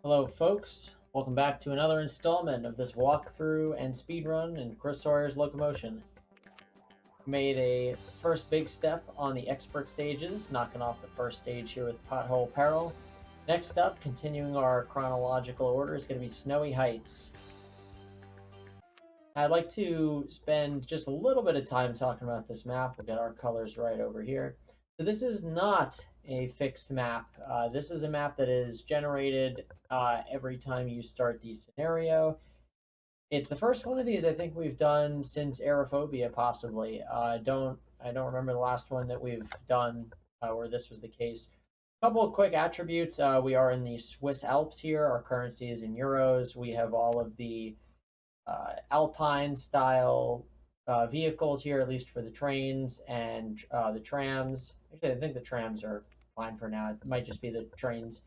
Hello, folks. Welcome back to another installment of this walkthrough and speedrun in Chris Sawyer's Locomotion. Made a first big step on the expert stages, knocking off the first stage here with Pothole Peril. Next up, continuing our chronological order, is going to be Snowy Heights. I'd like to spend just a little bit of time talking about this map. We'll get our colors right over here. So this is not a fixed map. This is a map that is generated every time you start the scenario. It's the first one of these I think we've done since Aerophobia, possibly. I don't remember the last one that we've done where this was the case. A couple of quick attributes. We are in the Swiss Alps here. Our currency is in euros. We have all of the Alpine style vehicles here, at least for the trains and the trams. Actually, I think the trams are fine for now. It might just be the trains.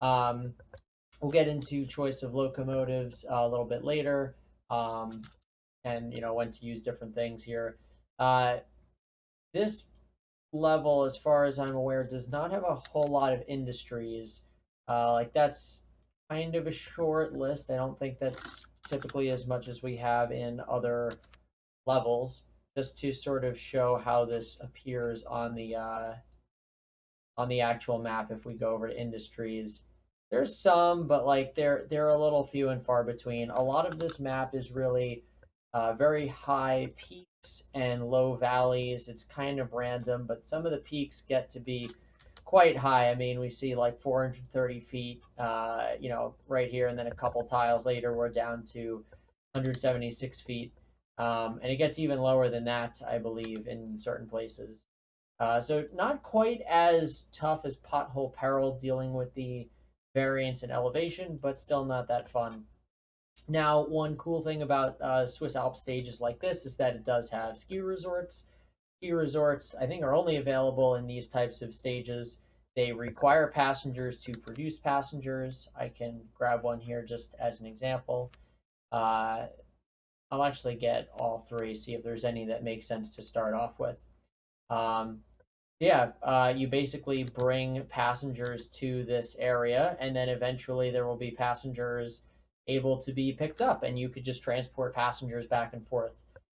Um, we'll get into choice of locomotives a little bit later, um, and when to use different things here. This level, as far as I'm aware, does not have a whole lot of industries. Like that's kind of a short list. I don't think that's typically as much as we have in other levels. Just to sort of show how this appears on the actual map. If we go over to industries, there's some, but like they're a little few and far between. A lot of this map is really very high peaks and low valleys. It's kind of random, but some of the peaks get to be quite high. I mean, we see like 430 feet, right here, and then a couple tiles later, we're down to 176 feet. And it gets even lower than that, I believe, in certain places. So not quite as tough as Pothole Peril dealing with the variance and elevation, but still not that fun. Now, one cool thing about Swiss Alps stages like this is that it does have ski resorts. Ski resorts, I think, are only available in these types of stages. They require passengers to produce passengers. I can grab one here just as an example. Uh, I'll actually get all three, see if there's any that make sense to start off with. Um, yeah, you basically bring passengers to this area, and then eventually there will be passengers able to be picked up, and you could just transport passengers back and forth.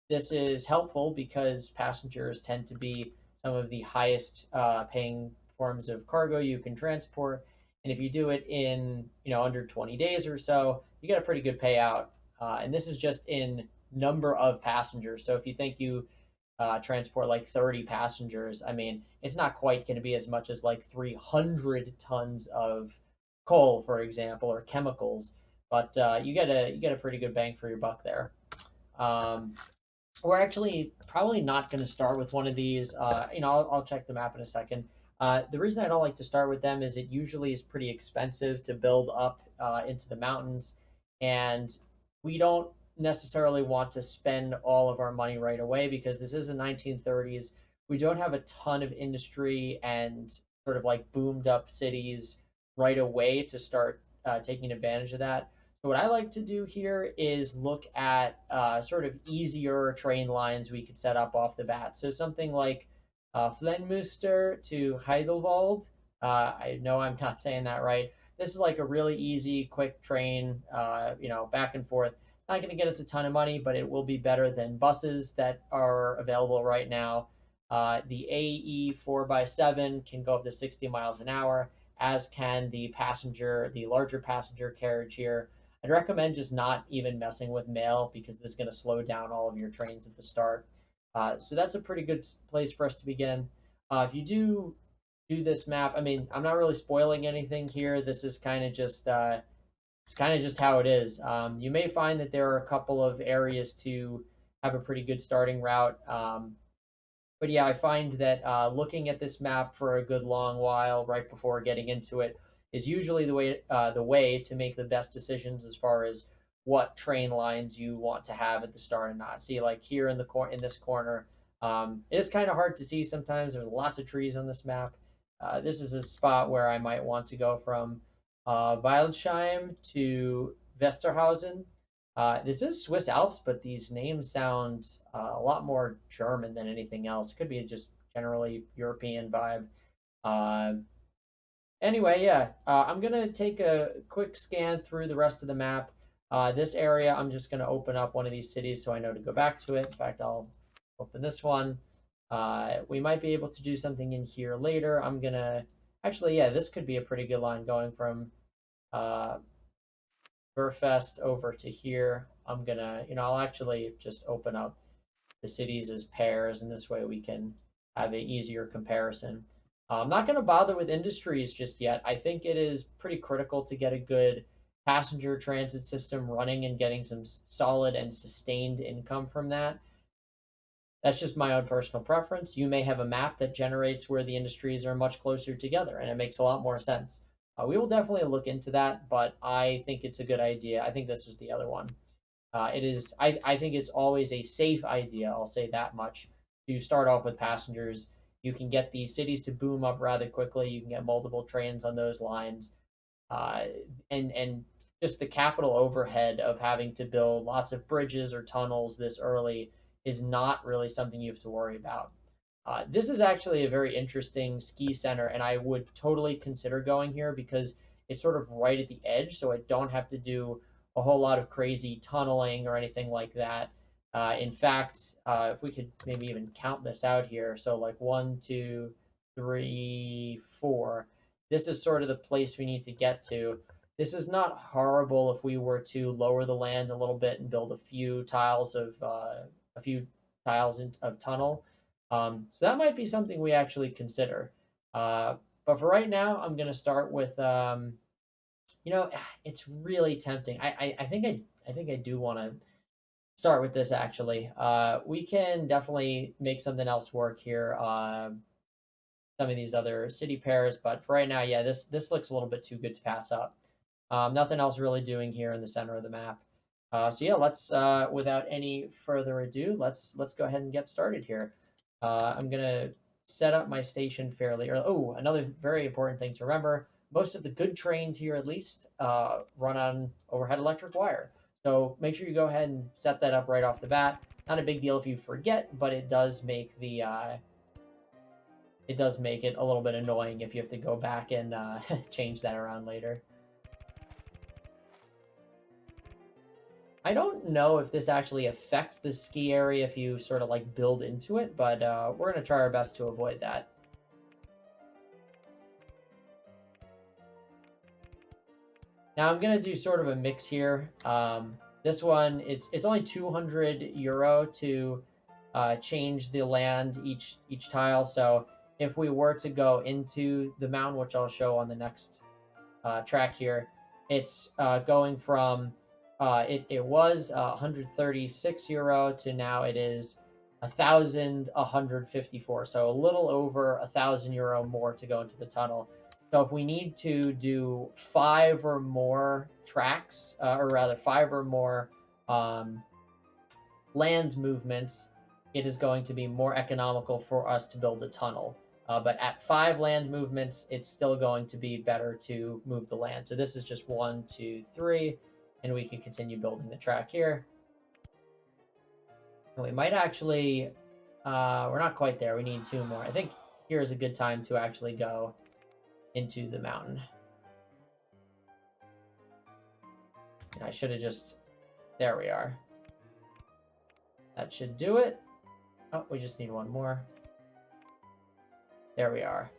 This is helpful because passengers tend to be some of the highest paying forms of cargo you can transport, and if you do it in under 20 days or so, you get a pretty good payout. And this is just in number of passengers. So if you think you transport like 30 passengers, I mean, it's not quite going to be as much as like 300 tons of coal, for example, or chemicals, but you get a pretty good bang for your buck there. Um, we're actually probably not going to start with one of these. I'll check the map in a second. The reason I don't like to start with them is it usually is pretty expensive to build up into the mountains, and we don't necessarily want to spend all of our money right away because this is the 1930s. We don't have a ton of industry and sort of like boomed up cities right away to start taking advantage of that. So what I like to do here is look at sort of easier train lines we could set up off the bat. So something like Flenmuster to Heidelwald. I know I'm not saying that right. This is like a really easy, quick train, back and forth. It's not going to get us a ton of money, but it will be better than buses that are available right now. The AE 4x7 can go up to 60 miles an hour, as can the larger passenger carriage here. I'd recommend just not even messing with mail because this is going to slow down all of your trains at the start. So that's a pretty good place for us to begin. If you do this map, I mean, I'm not really spoiling anything here. This is kind of just it's kind of just how it is. You may find that there are a couple of areas to have a pretty good starting route. But yeah, I find that looking at this map for a good long while right before getting into it is usually the way to make the best decisions as far as what train lines you want to have at the start and not. See, like here in this corner, it is kind of hard to see sometimes. There's lots of trees on this map. This is a spot where I might want to go from Wildesheim to Westerhausen. This is Swiss Alps, but these names sound a lot more German than anything else. It could be just generally European vibe. Uh, Anyway, yeah, I'm gonna take a quick scan through the rest of the map. This area, I'm just gonna open up one of these cities so I know to go back to it. In fact, I'll open this one. We might be able to do something in here later. I'm gonna actually, yeah, this could be a pretty good line going from uh, Burfest over to here. I'm gonna, I'll actually just open up the cities as pairs, and this way we can have an easier comparison. I'm not going to bother with industries just yet. I think it is pretty critical to get a good passenger transit system running and getting some solid and sustained income from that. That's just my own personal preference. You may have a map that generates where the industries are much closer together, and it makes a lot more sense. We will definitely look into that, but I think it's a good idea. I think this was the other one. It is. I think it's always a safe idea. I'll say that much. To start off with passengers, you can get these cities to boom up rather quickly. You can get multiple trains on those lines, uh, and just the capital overhead of having to build lots of bridges or tunnels this early is not really something you have to worry about. This is actually a very interesting ski center, and I would totally consider going here because it's sort of right at the edge, so I don't have to do a whole lot of crazy tunneling or anything like that. In fact, if we could maybe even count this out here, so like 1, 2, 3, 4. This is sort of the place we need to get to. This is not horrible if we were to lower the land a little bit and build a few tiles of tunnel. So that might be something we actually consider. But for right now, I'm going to start with, you know, it's really tempting. I think I do want to start with this actually. We can definitely make something else work here. Some of these other city pairs, but for right now, yeah, this looks a little bit too good to pass up. Nothing else really doing here in the center of the map. So yeah, let's without any further ado, let's go ahead and get started here. I'm gonna set up my station fairly early. Oh, another very important thing to remember: most of the good trains here, at least, run on overhead electric wire. So make sure you go ahead and set that up right off the bat. Not a big deal if you forget, but it does make it a little bit annoying if you have to go back and change that around later. I don't know if this actually affects the ski area if you sort of like build into it, but we're going to try our best to avoid that. Now I'm going to do sort of a mix here. This one, it's only 200 euro to change the land each tile. So if we were to go into the mountain, which I'll show on the next track here, it's going from it was 136 euro to now it is 1,154. So a little over 1,000 euro more to go into the tunnel. So if we need to do 5 or more tracks, or rather 5 or more um, land movements, it is going to be more economical for us to build a tunnel. But at 5 land movements, it's still going to be better to move the land. So this is just 1, 2, 3, and we can continue building the track here. And we might actually, we're not quite there. We need 2 more. I think here is a good time to actually go into the mountain. And I should have just, there we are. That should do it. Oh, we just need 1 more. There we are.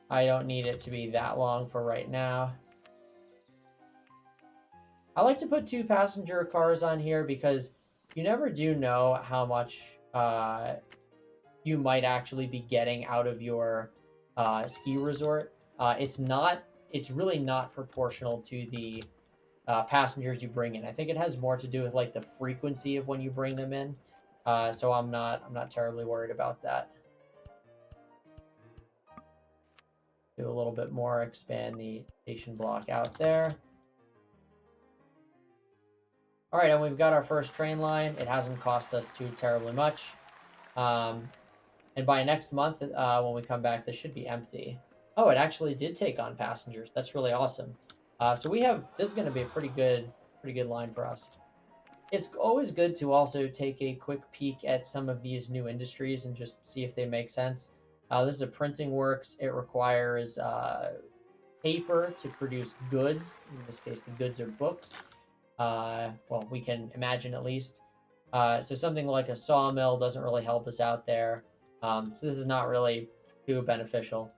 I don't need it to be that long for right now. I like to put 2 passenger cars on here because you never do know how much you might actually be getting out of your ski resort. It's really not proportional to the passengers you bring in. I think it has more to do with like the frequency of when you bring them in. So I'm not terribly worried about that. Do a little bit more, expand the station block out there. All right, and we've got our first train line. It hasn't cost us too terribly much. And by next month, when we come back, this should be empty. Oh, it actually did take on passengers. That's really awesome. So this is going to be a pretty good line for us. it's always good to also take a quick peek at some of these new industries and just see if they make sense. This is a printing works. It requires paper to produce goods. In this case, the goods are books. Well, we can imagine at least. So something like a sawmill doesn't really help us out there. So this is not really too beneficial.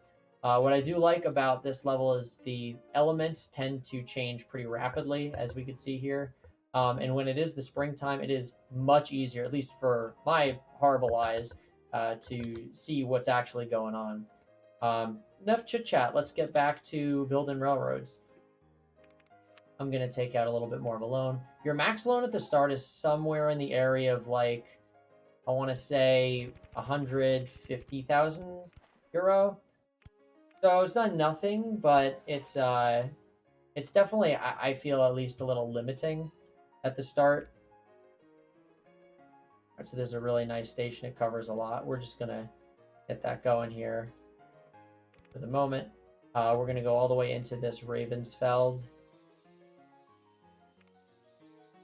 What I do like about this level is the elements tend to change pretty rapidly, as we could see here. And when it is the springtime, it is much easier, at least for my horrible eyes, to see what's actually going on. Enough chit chat. Let's get back to building railroads. I'm going to take out a little bit more of a loan. Your max loan at the start is somewhere in the area of like, I want to say 150,000 euro. So it's not nothing, but it's definitely, I feel, at least a little limiting at the start. All right, so this is a really nice station. It covers a lot. We're just going to get that going here for the moment. We're going to go all the way into this Ravensfeld.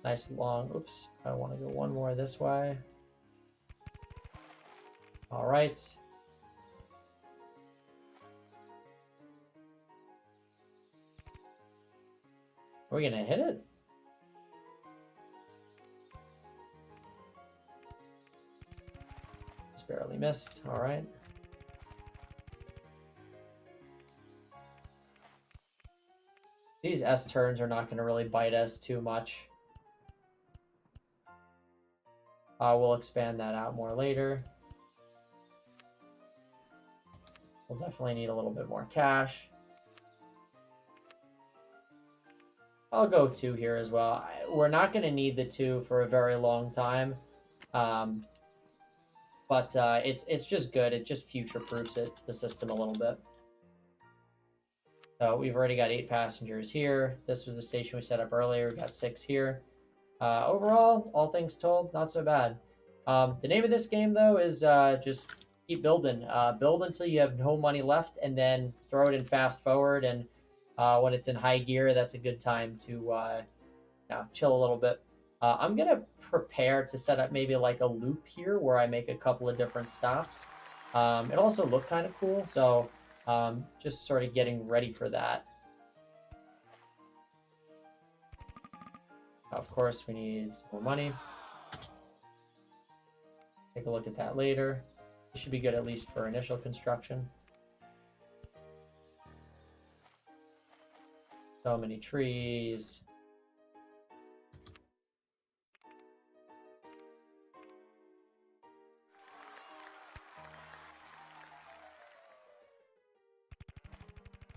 Nice long, oops, I want to go one more this way. All right. Are we going to hit it? Just barely missed. All right. These S turns are not going to really bite us too much. We'll expand that out more later. We'll definitely need a little bit more cash. I'll go 2 here as well. We're not going to need the 2 for a very long time. But it's just good. It just future-proofs the system a little bit. So we've already got 8 passengers here. This was the station we set up earlier. We got 6 here. Overall, all things told, not so bad. The name of this game, though, is just keep building. Build until you have no money left, and then throw it in fast forward. And when it's in high gear, that's a good time to chill a little bit. I'm going to prepare to set up maybe like a loop here where I make a couple of different stops. It also looked kind of cool, so just sort of getting ready for that. Of course, we need some more money. Take a look at that later. It should be good at least for initial construction. So many trees.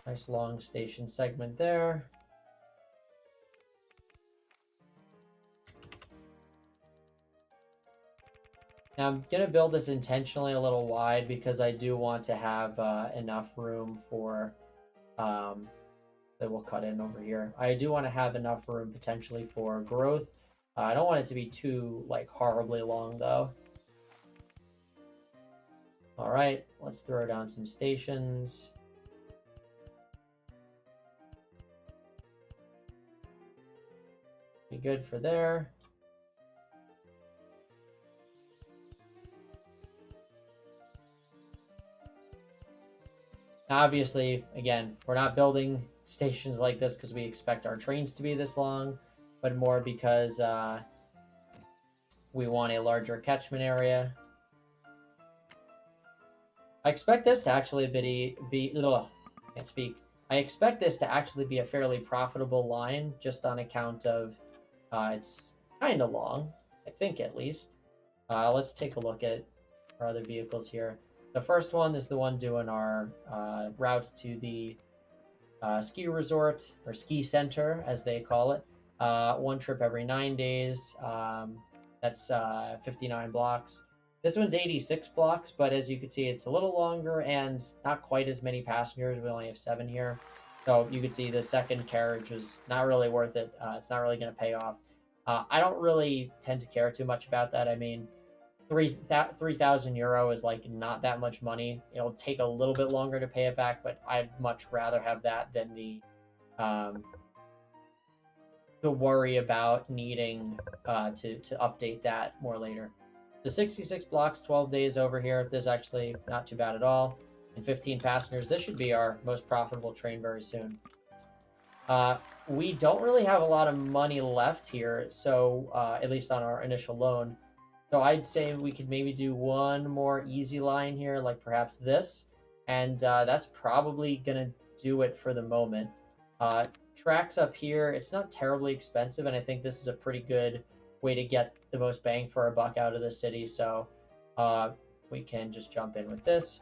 Nice long station segment there. Now I'm going to build this intentionally a little wide because I do want to have enough room for, that we'll cut in over here. I do want to have enough room potentially for growth. I don't want it to be too like horribly long though. All right, let's throw down some stations. Be good for there. Obviously, again, we're not building stations like this because we expect our trains to be this long, but more because we want a larger catchment area. I expect this to actually can't speak. I expect this to actually be a fairly profitable line just on account of it's kind of long, I think at least. Let's take a look at our other vehicles here. The first one is the one doing our routes to the ski resort or ski center, as they call it. One trip every 9 days. That's 59 blocks. This one's 86 blocks, but as you can see, it's a little longer and not quite as many passengers. We only have 7 here. So you can see the second carriage was not really worth it. It's not really going to pay off. I don't really tend to care too much about that. I mean, 3,000 euro is like not that much money. It'll take a little bit longer to pay it back, but I'd much rather have that than the to worry about needing to update that more later. So 66 blocks, 12 days over here. This is actually not too bad at all. And 15 passengers. This should be our most profitable train very soon. We don't really have a lot of money left here, so at least on our initial loan. So I'd say we could maybe do one more easy line here, like perhaps this, and that's probably gonna do it for the moment. Tracks up here, it's not terribly expensive, and I think this is a pretty good way to get the most bang for our buck out of the city. So we can just jump in with this.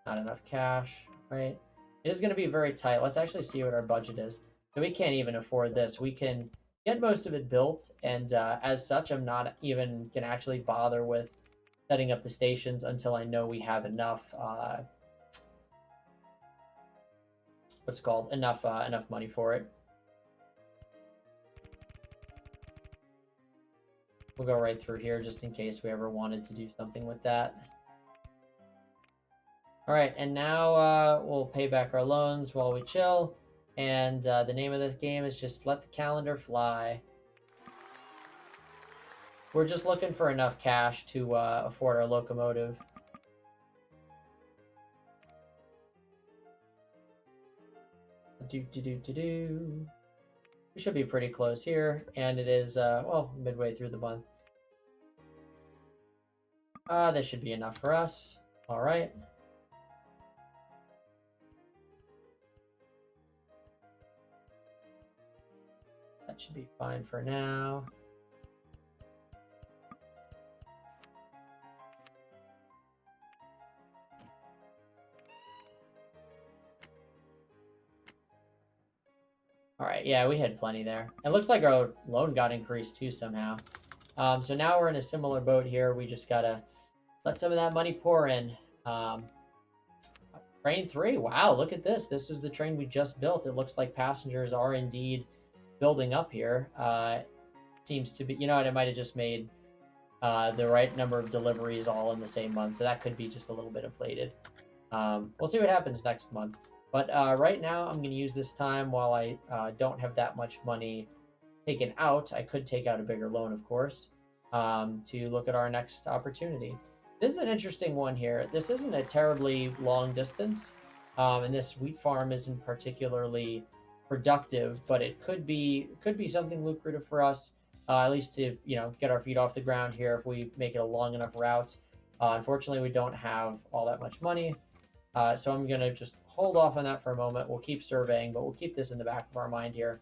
Not enough cash, right? It is going to be very tight. Let's actually see what our budget is. So we can't even afford this. We can get most of it built, and as such, I'm not even going to actually bother with setting up the stations until I know we have enough. What's it called? Enough money for it. We'll go right through here just in case we ever wanted to do something with that. All right, and now we'll pay back our loans while we chill. And the name of this game is just Let the Calendar Fly. We're just looking for enough cash to afford our locomotive. We should be pretty close here, and it is, well, midway through the month. This should be enough for us. All right. That should be fine for now. All right, yeah, we had plenty there. It looks like our loan got increased too somehow. So now we're in a similar boat here. We just gotta let some of that money pour in. Train 3, wow, look at this. This is the train we just built. It looks like passengers are indeed building up here. Seems to be, you know what, it might have just made the right number of deliveries all in the same month, so that could be just a little bit inflated. We'll see what happens next month. But right now, I'm going to use this time while I don't have that much money taken out. I could take out a bigger loan, of course, to look at our next opportunity. This is an interesting one here. This isn't a terribly long distance, and this wheat farm isn't particularly productive, but it could be something lucrative for us, at least to get our feet off the ground here if we make it a long enough route. Unfortunately, we don't have all that much money, so I'm gonna just hold off on that for a moment. We'll keep surveying, but we'll keep this in the back of our mind here.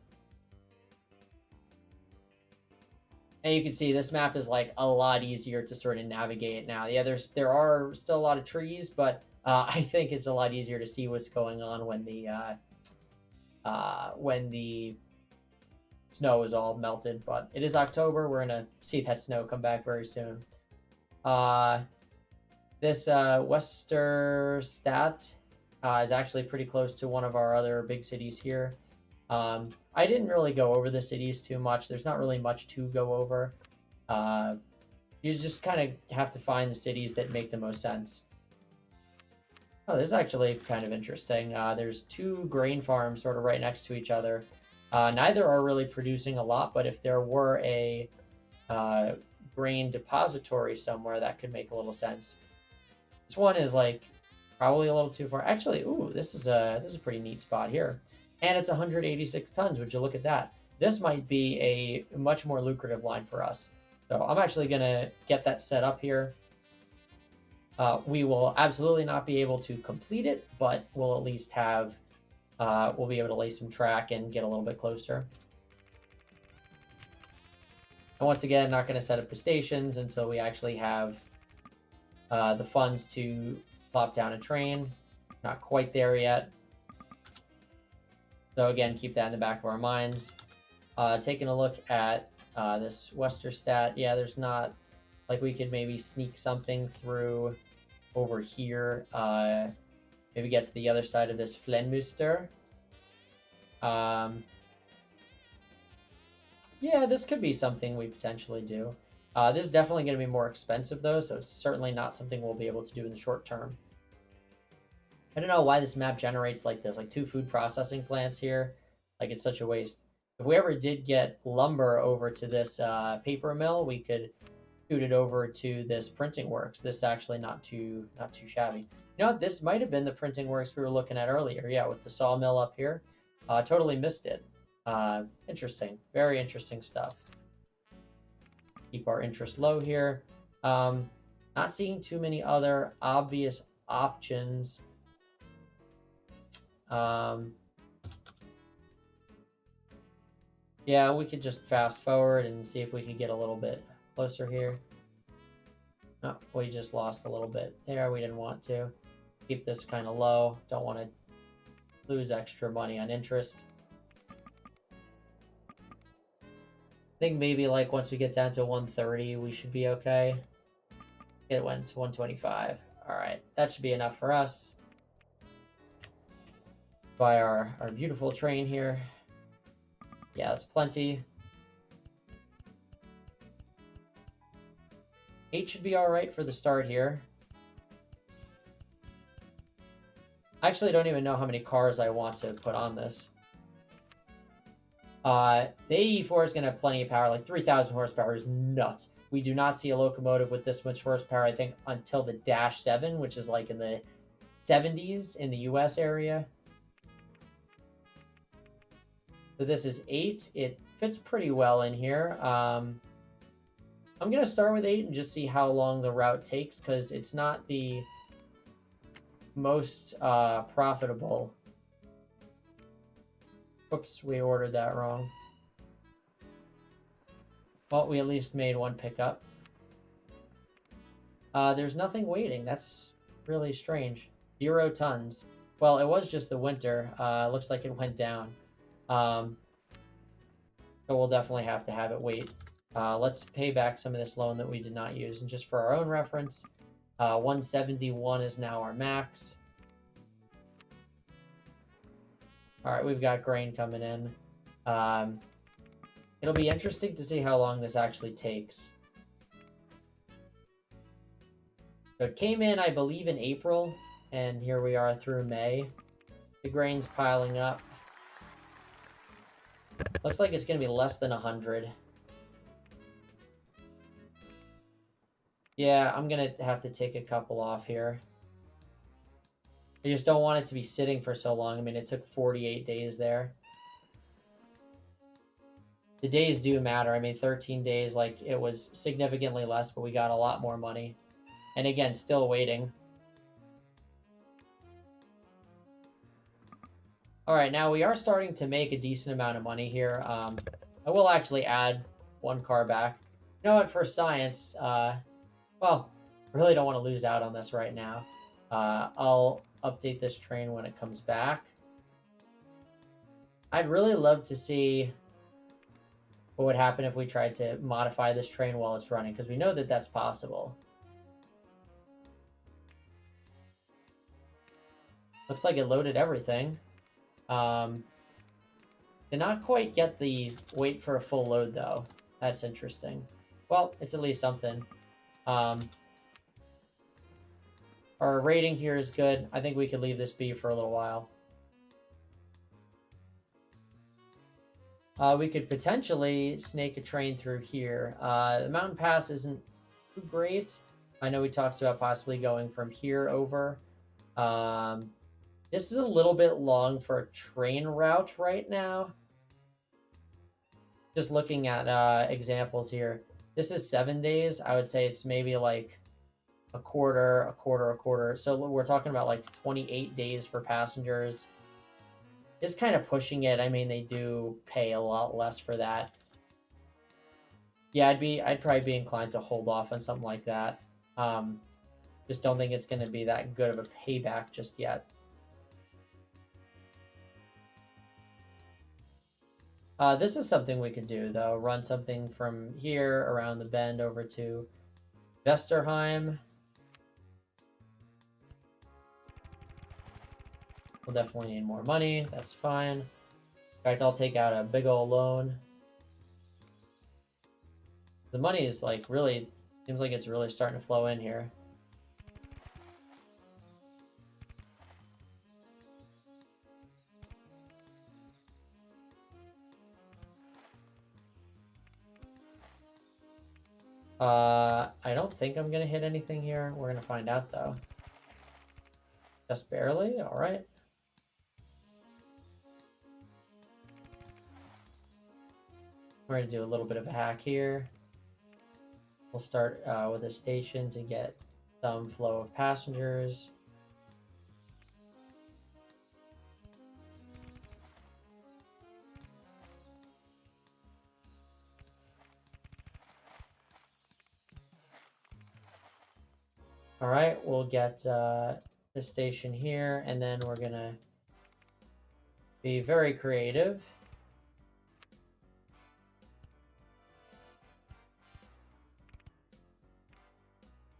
And you can see this map is like a lot easier to sort of navigate now. Yeah, there are still a lot of trees, but I think it's a lot easier to see what's going on when the snow is all melted. But it is October. We're gonna see that snow come back very soon. This Westerstadt is actually pretty close to one of our other big cities here. I didn't really go over the cities too much. There's not really much to go over. You just kind of have to find the cities that make the most sense. Oh, this is actually kind of interesting. There's two grain farms sort of right next to each other. Neither are really producing a lot, but if there were a grain depository somewhere, that could make a little sense. This one is like probably a little too far. Actually, ooh, this is a pretty neat spot here. And it's 186 tons. Would you look at that? This might be a much more lucrative line for us. So I'm actually going to get that set up here. We will absolutely not be able to complete it, but we'll at least have, we'll be able to lay some track and get a little bit closer. And once again, not going to set up the stations until we actually have the funds to plop down a train. Not quite there yet. So again, keep that in the back of our minds. Taking a look at this Westerstadt. Yeah, there's not, like we could maybe sneak something through over here. Maybe get to the other side of this Flenmuster. Yeah, this could be something we potentially do. This is definitely going to be more expensive though, so it's certainly not something we'll be able to do in the short term. I don't know why this map generates like this, like 2 food processing plants here. Like, it's such a waste. If we ever did get lumber over to this paper mill, we could shoot it over to this printing works. This is actually not too shabby. You know what? This might have been the printing works we were looking at earlier. Yeah, with the sawmill up here. Totally missed it. Interesting. Very interesting stuff. Keep our interest low here. Not seeing too many other obvious options. Yeah, we could just fast forward and see if we could get a little bit closer here. Oh, we just lost a little bit there. We didn't want to. Keep this kind of low. Don't want to lose extra money on interest. I think maybe like once we get down to 130, we should be okay. It went to 125. All right, that should be enough for us. Buy our beautiful train here. Yeah, that's plenty. 8 should be all right for the start here. I actually don't even know how many cars I want to put on this. The AE4 is going to have plenty of power. Like 3,000 horsepower is nuts. We do not see a locomotive with this much horsepower, I think, until the Dash 7, which is like in the 70s in the US area. So this is 8. It fits pretty well in here. I'm going to start with 8 and just see how long the route takes, because it's not the most profitable. Whoops, we ordered that wrong. Well, we at least made one pickup. There's nothing waiting. That's really strange. 0 tons. Well, it was just the winter. Looks like it went down. So we'll definitely have to have it wait. Let's pay back some of this loan that we did not use. And just for our own reference, 171 is now our max. All right, we've got grain coming in. It'll be interesting to see how long this actually takes. So it came in, I believe, in April, and here we are through May. The grain's piling up. Looks like it's going to be less than 100. Yeah, I'm going to have to take a couple off here. I just don't want it to be sitting for so long. I mean, it took 48 days there. The days do matter. I mean, 13 days, like, it was significantly less, but we got a lot more money. And again, still waiting. All right, now we are starting to make a decent amount of money here. I will actually add 1 car back. You know what? For science, well, really don't want to lose out on this right now. I'll update this train when it comes back. I'd really love to see what would happen if we tried to modify this train while it's running, because we know that that's possible. Looks like it loaded everything. Did not quite get the wait for a full load, though. That's interesting. Well, it's at least something. Our rating here is good. I think we could leave this be for a little while. We could potentially snake a train through here. The mountain pass isn't too great. I know we talked about possibly going from here over. This is a little bit long for a train route right now. Just looking at examples here. This is 7 days. I would say it's maybe like a quarter, a quarter, a quarter. So we're talking about like 28 days for passengers. It's kind of pushing it. I mean, they do pay a lot less for that. Yeah, I'd probably be inclined to hold off on something like that. Just don't think it's going to be that good of a payback just yet. This is something we could do, though. Run something from here around the bend over to Vesterheim. We'll definitely need more money. That's fine. In fact, I'll take out a big old loan. The money is like really, seems like it's really starting to flow in here. I don't think I'm gonna hit anything here. We're gonna find out though. Just barely. All right. We're gonna do a little bit of a hack here. We'll start with a station to get some flow of passengers. All right, we'll get the station here, and then we're gonna be very creative.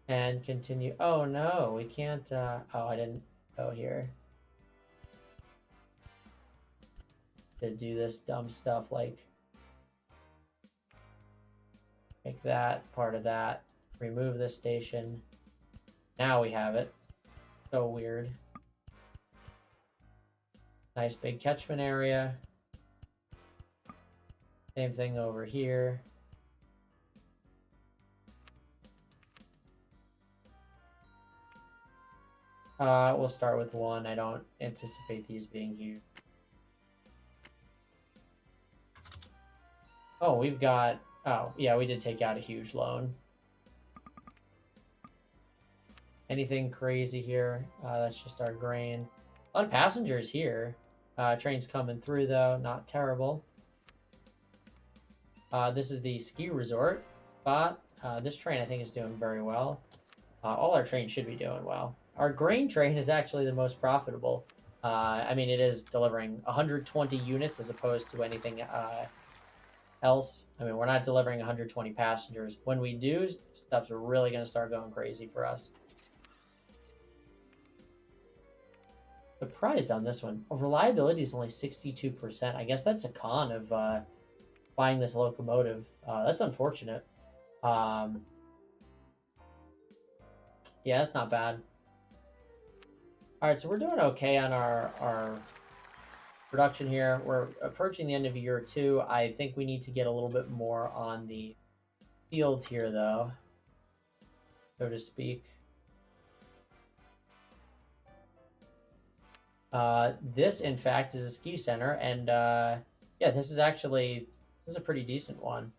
And continue. Oh no, we can't. Oh, I didn't go here to do this dumb stuff like make that part of that. Remove this station. Now we have it. So weird. Nice big catchment area. Same thing over here. We'll start with one. I don't anticipate these being huge. Oh, we've got... Oh, yeah, we did take out a huge loan. Anything crazy here? That's just our grain. A lot of passengers here. Train's coming through, though. Not terrible. This is the ski resort spot. This train, I think, is doing very well. All our trains should be doing well. Our grain train is actually the most profitable. I mean, it is delivering 120 units as opposed to anything else. I mean, we're not delivering 120 passengers. When we do, stuff's really going to start going crazy for us. Surprised on this one. Reliability is only 62%. I guess that's a con of buying this locomotive. That's unfortunate. Yeah, that's not bad. All right, so we're doing okay on our production here. We're approaching the end of year 2. I think we need to get a little bit more on the fields here, though, so to speak. This, in fact, is a ski center, and yeah, this is a pretty decent one.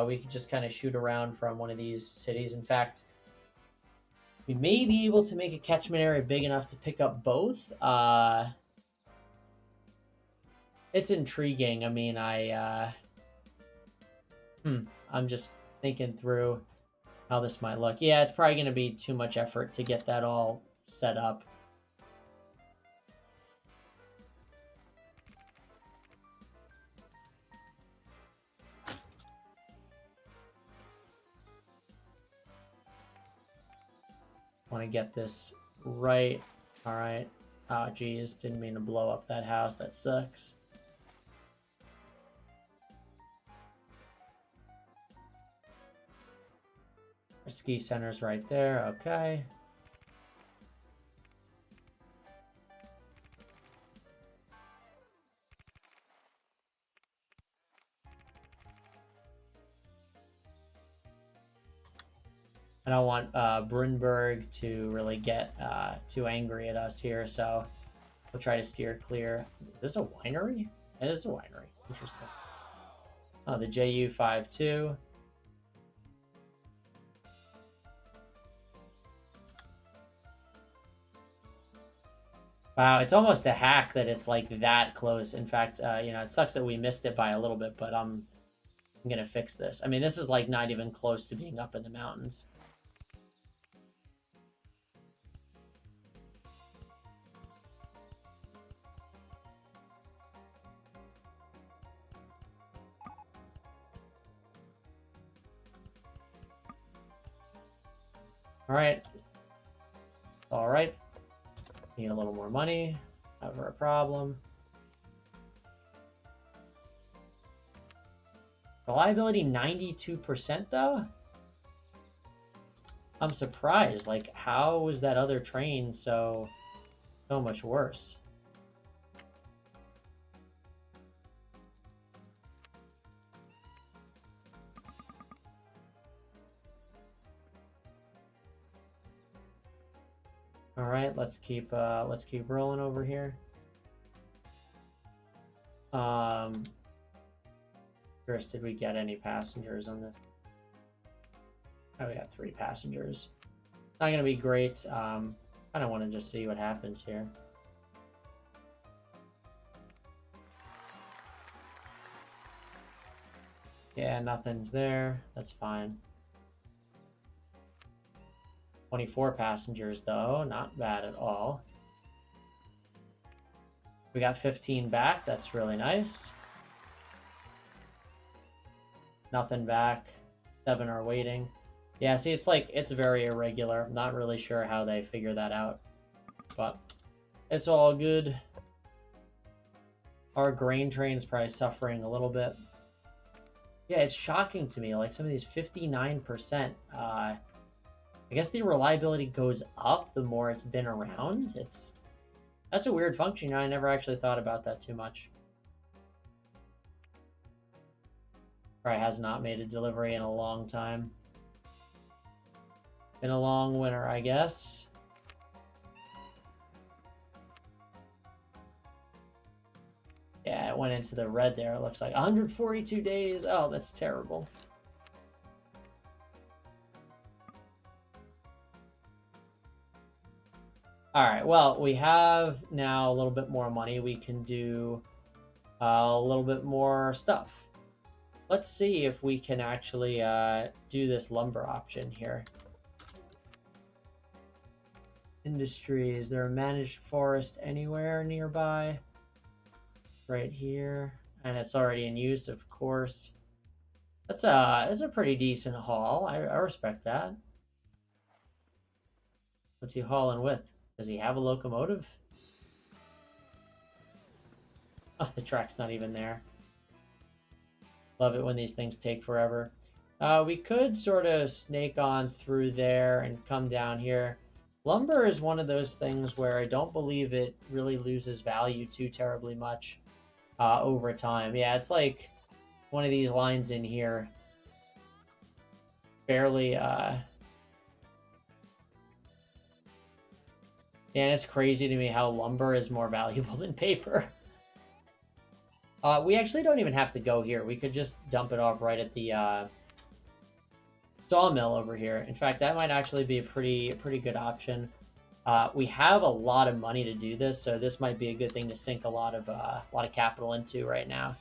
We could just kind of shoot around from one of these cities. In fact, we may be able to make a catchment area big enough to pick up both. It's intriguing. I mean, I'm just thinking through how this might look. Yeah, it's probably going to be too much effort to get that all set up. Want to get this right. All right. Oh, geez. Didn't mean to blow up that house. That sucks. Our ski center's right there. Okay. I don't want Brunberg to really get too angry at us here, so we'll try to steer clear. Is this a winery? It is a winery. Interesting. Oh, the JU52. Wow, it's almost a hack that it's like that close. In fact, it sucks that we missed it by a little bit, but I'm gonna fix this. I mean, this is like not even close to being up in the mountains. All right. All right. Need a little more money. Never a problem. Reliability 92% though? I'm surprised. Like, how was that other train so much worse? All right, let's keep rolling over here. First, did we get any passengers on this? Oh, we got 3 passengers. Not gonna be great. Kind of want to just see what happens here. Yeah, nothing's there. That's fine. 24 passengers though, not bad at all. We got 15 back. That's really nice. Nothing back. 7 are waiting. Yeah, see, it's very irregular. I'm not really sure how they figure that out, but it's all good. Our grain train's probably suffering a little bit. Yeah, it's shocking to me. Like some of these 59%. I guess the reliability goes up the more it's been around. That's a weird function. I never actually thought about that too much. Probably has not made a delivery in a long time. Been a long winter, I guess. Yeah, it went into the red there. It looks like 142 days. Oh, that's terrible. All right, well, we have now a little bit more money. We can do a little bit more stuff. Let's see if we can actually do this lumber option here. Industry, is there a managed forest anywhere nearby? Right here, and it's already in use, of course. That's a pretty decent haul. I respect that. What's he hauling with? Does he have a locomotive? Oh, the track's not even there. Love it when these things take forever. We could sort of snake on through there and come down here. Lumber is one of those things where I don't believe it really loses value too terribly much over time. Yeah, it's like one of these lines in here. Barely... And it's crazy to me how lumber is more valuable than paper. We actually don't even have to go here. We could just dump it off right at the sawmill over here. In fact, that might actually be a pretty good option. We have a lot of money to do this, so this might be a good thing to sink a lot of capital into right now.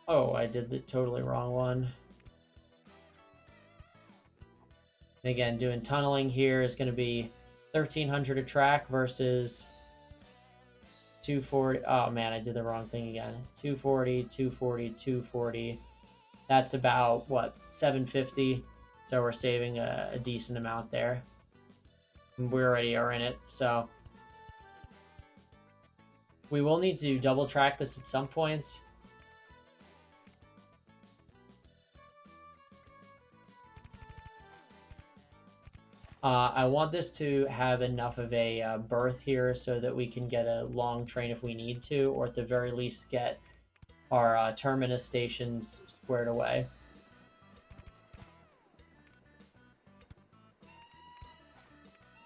Oh, I did the totally wrong one. And again, doing tunneling here is going to be 1,300 a track versus 240. Oh man, I did the wrong thing again. 240, 240, 240. That's about what, 750. So we're saving a decent amount there. We already are in it, so we will need to double track this at some point. I want this to have enough of a berth here so that we can get a long train if we need to, or at the very least get our terminus stations squared away.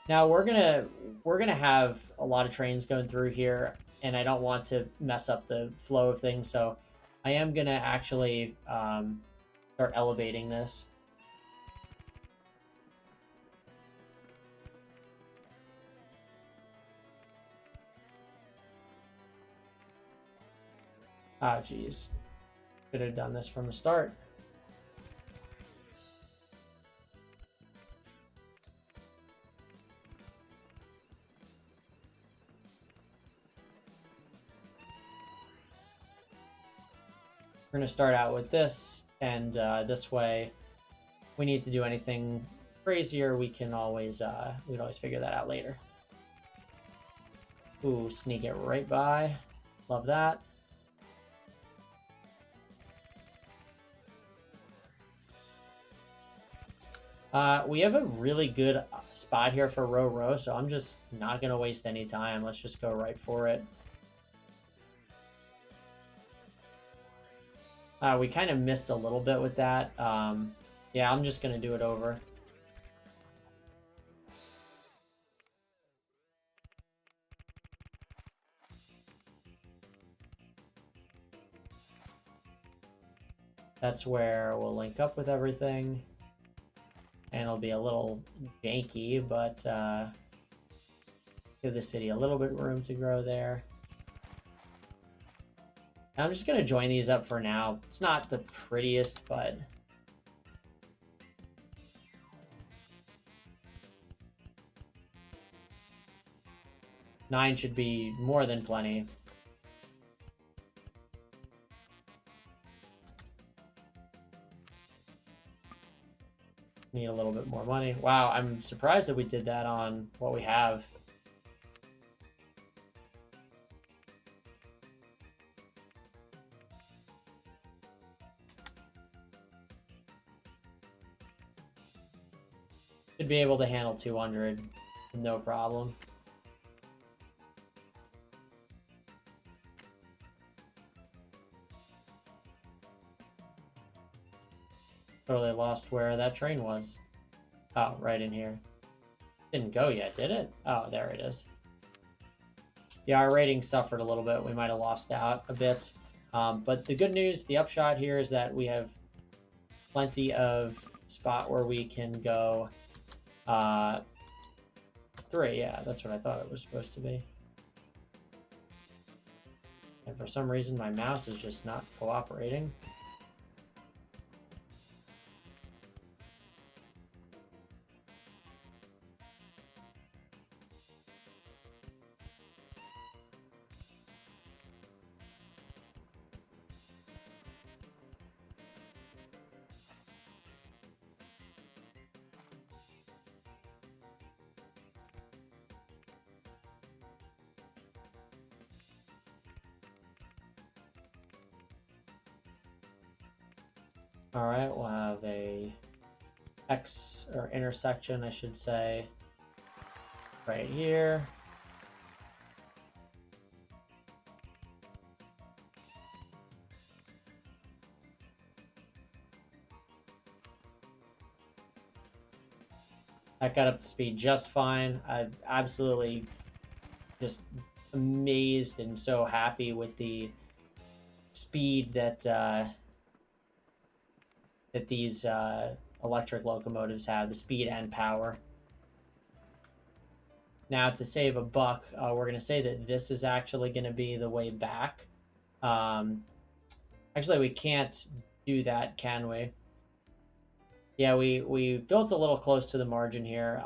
Now we're gonna have a lot of trains going through here, and I don't want to mess up the flow of things, so I am gonna actually start elevating this. Oh, geez. Could have done this from the start. We're going to start out with this, and this way, if we need to do anything crazier, we can always figure that out later. Ooh, sneak it right by. Love that. We have a really good spot here for row, so I'm just not going to waste any time. Let's just go right for it. We kind of missed a little bit with that. Yeah, I'm just going to do it over. That's where we'll link up with everything. And it'll be a little janky, but give the city a little bit of room to grow there. And I'm just going to join these up for now. It's not the prettiest, but... Nine should be more than plenty. Need a little bit more money. Wow, I'm surprised that we did that on what we have. Should be able to handle 200, no problem. Totally lost where that train was. Oh, right in here. Didn't go yet, did it? Oh, there it is. Yeah, our rating suffered a little bit. We might have lost out a bit. But the good news, the upshot here is that we have plenty of spot where we can go 3. Yeah, that's what I thought it was supposed to be. And for some reason, my mouse is just not cooperating. All right, we'll have a X or intersection, I should say, right here. That got up to speed just fine. I'm absolutely just amazed and so happy with the speed that that these electric locomotives have, the speed and power. Now, to save $1, we're going to say that this is actually going to be the way back. Actually, we can't do that, can we? Yeah, we built a little close to the margin here.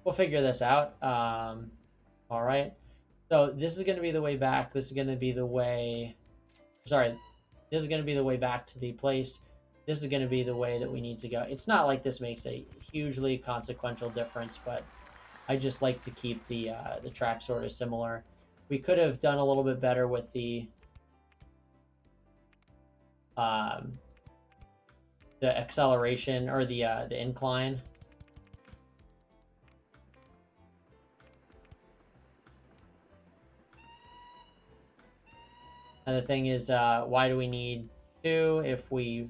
We'll figure this out. All right. So this is going to be the way back. This is going to be the way... Sorry. This is going to be the way back to the place. This is going to be the way that we need to go. It's not like this makes a hugely consequential difference, but I just like to keep the track sort of similar. We could have done a little bit better with the acceleration or the incline. And the thing is, why do we need 2 if we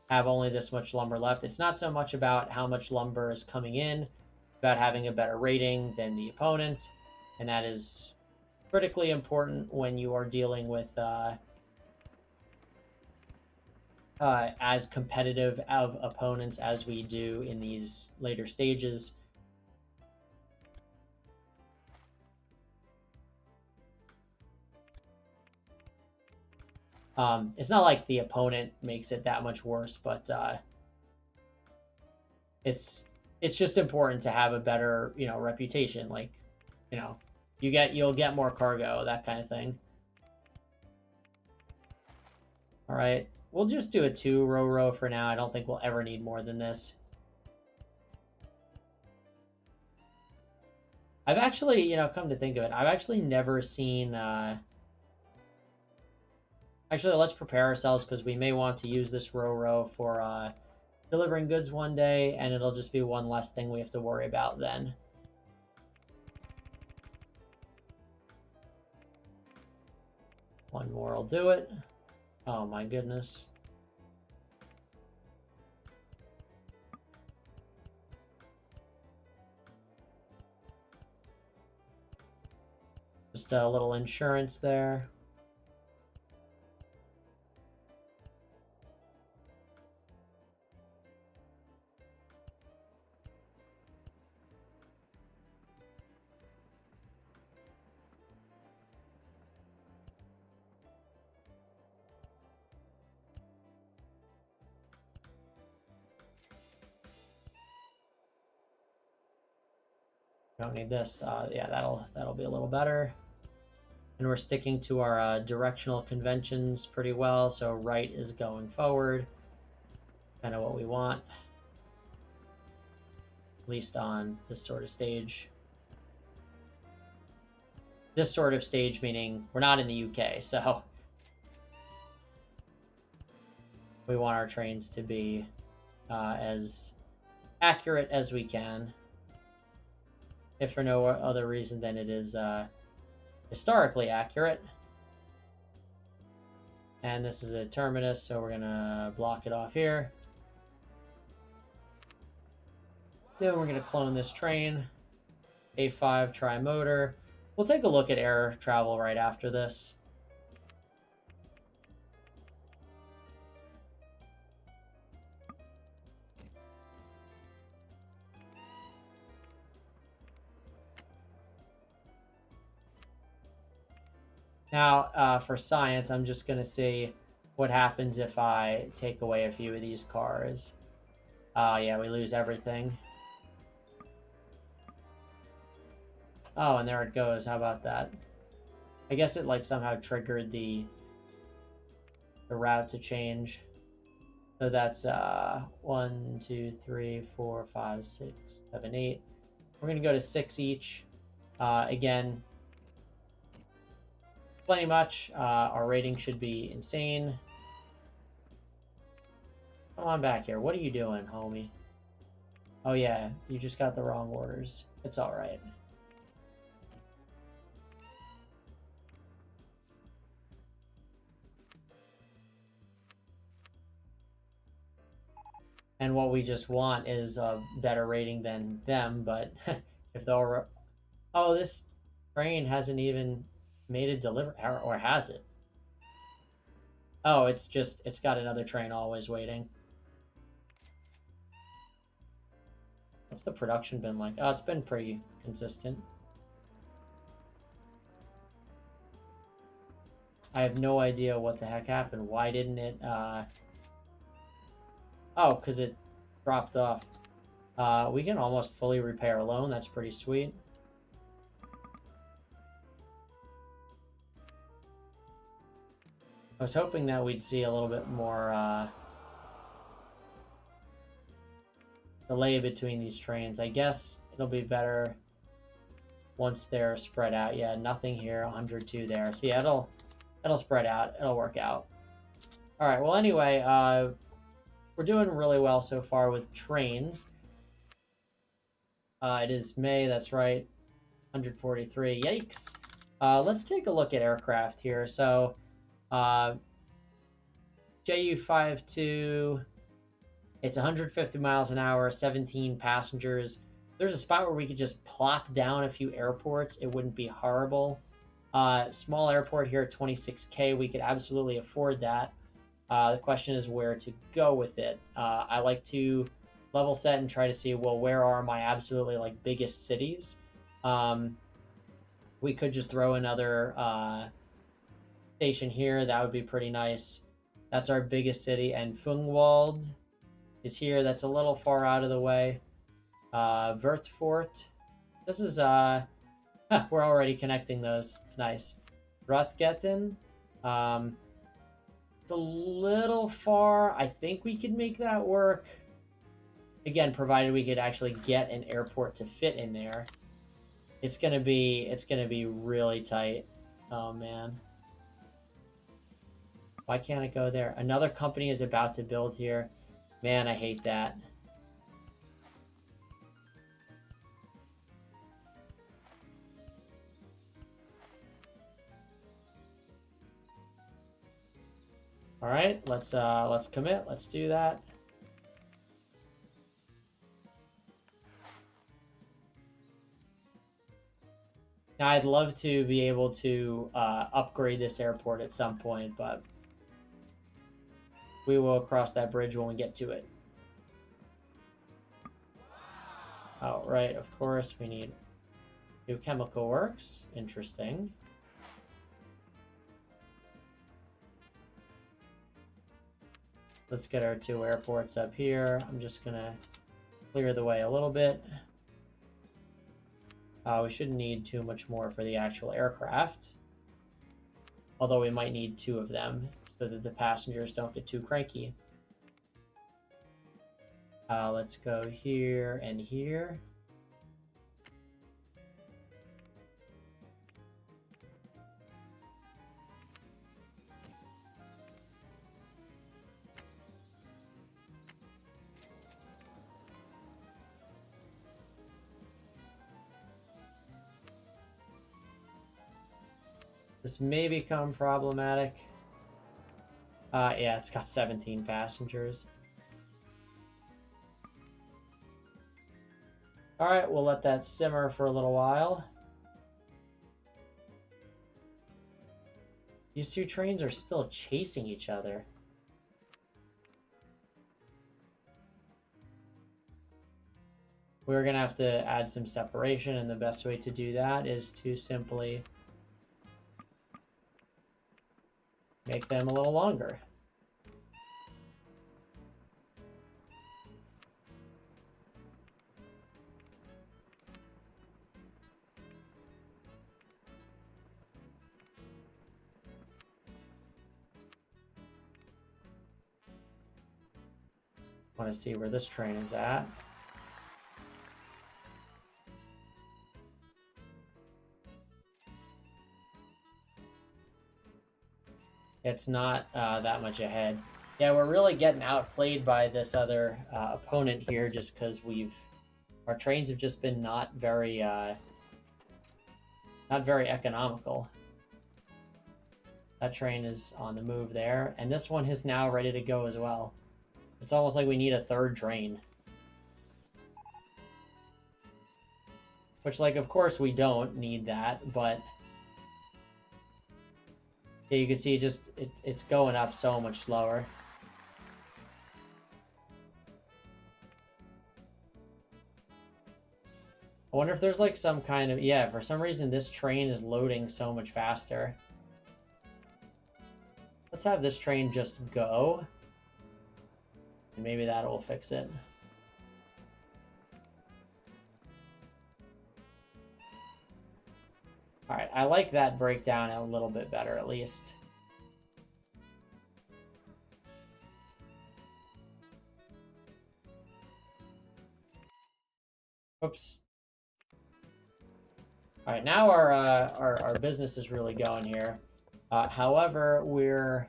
have only this much lumber left? It's not so much about how much lumber is coming in, it's about having a better rating than the opponent. And that is critically important when you are dealing with as competitive of opponents as we do in these later stages. It's not like the opponent makes it that much worse, but it's just important to have a better, reputation. Like, you'll get more cargo, that kind of thing. All right, we'll just do a 2 row for now. I don't think we'll ever need more than this. I've actually, come to think of it, I've actually never seen... Actually, let's prepare ourselves because we may want to use this row for delivering goods one day, and it'll just be one less thing we have to worry about then. One more will do it. Oh my goodness. Just a little insurance there. Don't need this. Yeah, that'll be a little better. And we're sticking to our directional conventions pretty well. So right is going forward, kind of what we want, at least on this sort of stage. This sort of stage meaning we're not in the UK, so we want our trains to be as accurate as we can, if for no other reason than it is historically accurate. And this is a terminus, so we're gonna block it off here. Then we're gonna clone this train, A5 tri-motor. We'll take a look at air travel right after this. Now, for science, I'm just going to see what happens if I take away a few of these cars. Yeah, we lose everything. Oh, and there it goes. How about that? I guess it like somehow triggered the route to change. So that's 1, 2, 3, 4, 5, 6, 7, 8. We're going to go to 6 each. Again, plenty much. Our rating should be insane. Come on back here. What are you doing, homie? Oh yeah, you just got the wrong orders. It's alright. And what we just want is a better rating than them, but if they'll... Oh, this train hasn't even made a delivery, or has it? Oh, it's got another train always waiting. What's the production been like? Oh, it's been pretty consistent. I have no idea what the heck happened. Why didn't it, Oh, because it dropped off. We can almost fully repair alone. That's pretty sweet. I was hoping that we'd see a little bit more delay between these trains. I guess it'll be better once they're spread out. Yeah, nothing here, 102 there. So yeah, it'll spread out. It'll work out. All right. Well, anyway, we're doing really well so far with trains. It is May. That's right. 143. Yikes. Let's take a look at aircraft here. So, JU-52. It's 150 miles an hour, 17 passengers. There's a spot where we could just plop down a few airports. It wouldn't be horrible. Small airport here at 26K. We could absolutely afford that. The question is where to go with it. I like to level set and try to see, well, where are my absolutely like biggest cities? We could just throw another station here. That would be pretty nice. That's our biggest city, and Fungwald is here. That's a little far out of the way. Vertfort. This is we're already connecting those. Nice. Rotgetten. It's a little far. I think we could make that work. Again, provided we could actually get an airport to fit in there. It's gonna be really tight. Oh man. Why can't it go there? Another company is about to build here. Man, I hate that. All right, let's commit. Let's do that. Now, I'd love to be able to upgrade this airport at some point, but we will cross that bridge when we get to it. Oh, right, of course, we need new chemical works. Interesting. Let's get our 2 airports up here. I'm just gonna clear the way a little bit. We shouldn't need too much more for the actual aircraft. Although we might need 2 of them so that the passengers don't get too cranky. Let's go here and here. This may become problematic. Yeah, it's got 17 passengers. All right, we'll let that simmer for a little while. These 2 trains are still chasing each other. We're going to have to add some separation, and the best way to do that is to simply make them a little longer. Want to see where this train is at. It's not that much ahead. Yeah, we're really getting outplayed by this other opponent here just because our trains have just been not very economical. That train is on the move there, and this one is now ready to go as well. It's almost like we need a 3rd train. Which, like, of course we don't need that, but yeah, you can see it's going up so much slower. I wonder if there's like some kind of, yeah, for some reason this train is loading so much faster. Let's have this train just go. And maybe that will fix it. All right, I like that breakdown a little bit better at least. Oops. All right, now our business is really going here. However, we're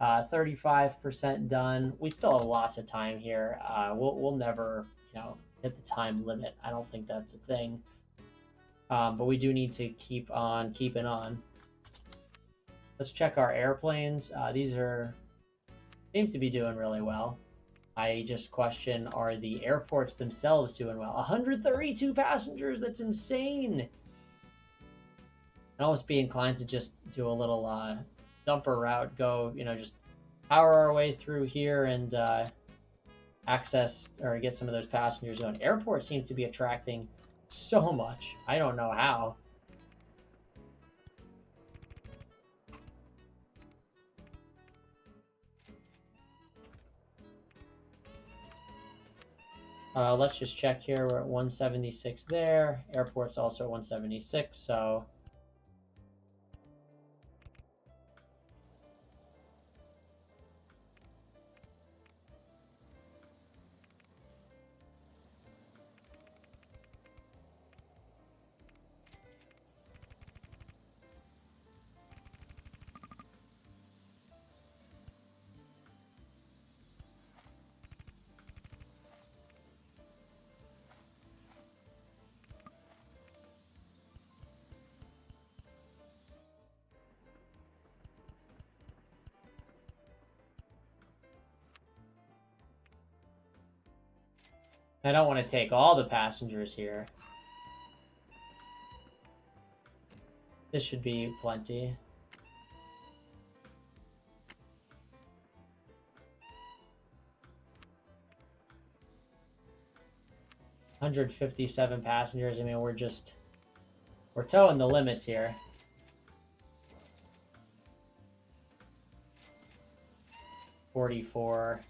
35% done. We still have lots of time here. We'll never, hit the time limit. I don't think that's a thing. But we do need to keep on keeping on. Let's check our airplanes. These seem to be doing really well. I just question, are the airports themselves doing well? 132 passengers, that's insane. I'd almost be inclined to just do a little dumper route, go, just power our way through here and access or get some of those passengers going. Airports seem to be attracting so much. I don't know how. Let's just check here. We're at 176 there. Airport's also 176, so I don't want to take all the passengers here. This should be plenty. $157 passengers. I mean, we're towing the limits here. $44.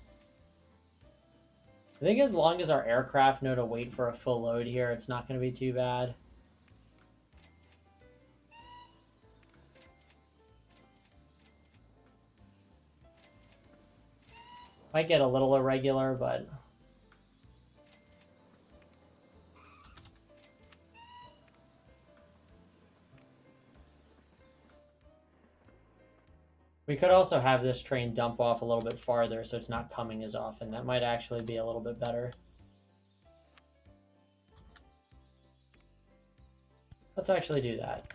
I think as long as our aircraft know to wait for a full load here, it's not going to be too bad. Might get a little irregular, but we could also have this train dump off a little bit farther so it's not coming as often. That might actually be a little bit better. Let's actually do that.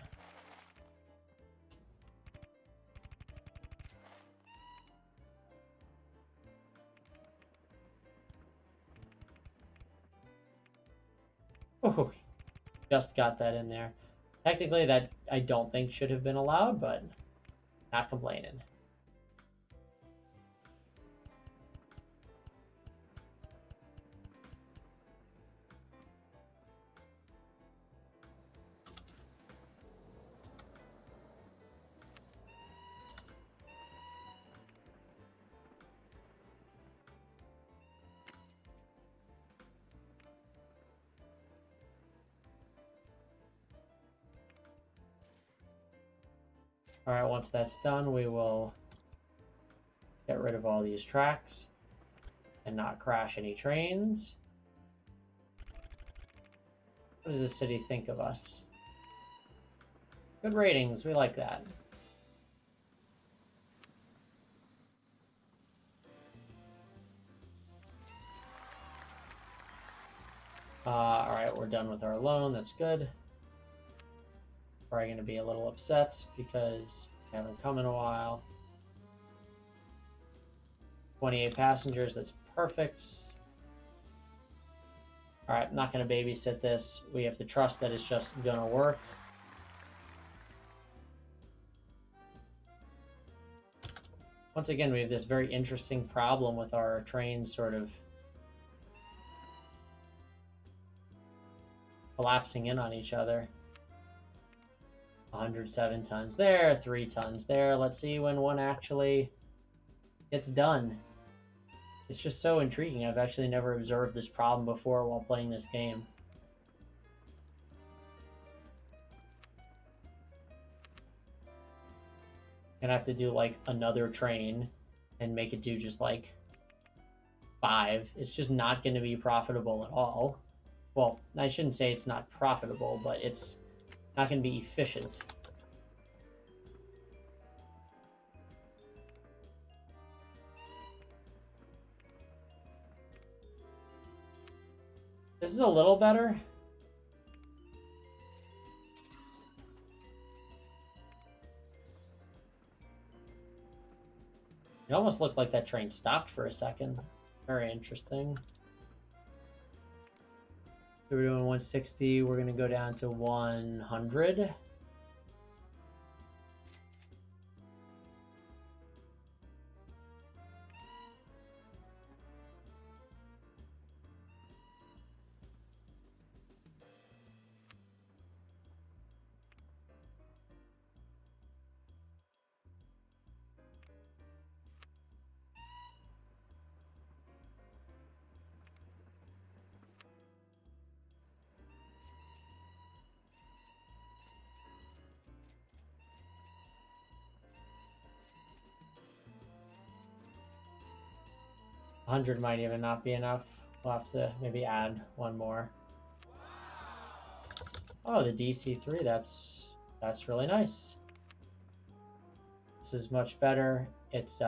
Oh, just got that in there. Technically, that I don't think should have been allowed, but not complaining. All right, once that's done, we will get rid of all these tracks and not crash any trains. What does the city think of us? Good ratings, we like that. All right, we're done with our loan, that's good. Probably going to be a little upset because we haven't come in a while. 28 passengers, that's perfect. All right, I'm not going to babysit this. We have to trust that it's just going to work. Once again, we have this very interesting problem with our trains sort of collapsing in on each other. 107 tons there, 3 tons there. Let's see when one actually gets done. It's just so intriguing. I've actually never observed this problem before while playing this game. Gonna have to do like another train and make it do just like 5. It's just not going to be profitable at all. Well, I shouldn't say it's not profitable, but it's not going to be efficient. This is a little better. It almost looked like that train stopped for a second. Very interesting. So we're doing 160. We're going to go down to 100. $100 might even not be enough. We'll have to maybe add one more. Oh, the DC3, that's really nice. This is much better. It's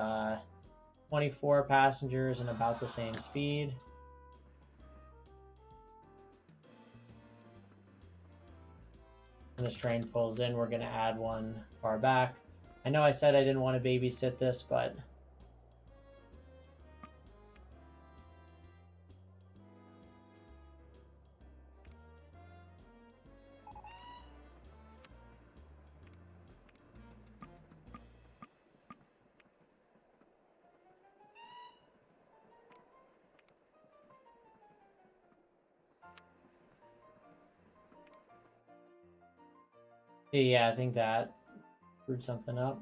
24 passengers and about the same speed. When this train pulls in, we're going to add one car back. I know I said I didn't want to babysit this, but yeah, I think that screwed something up.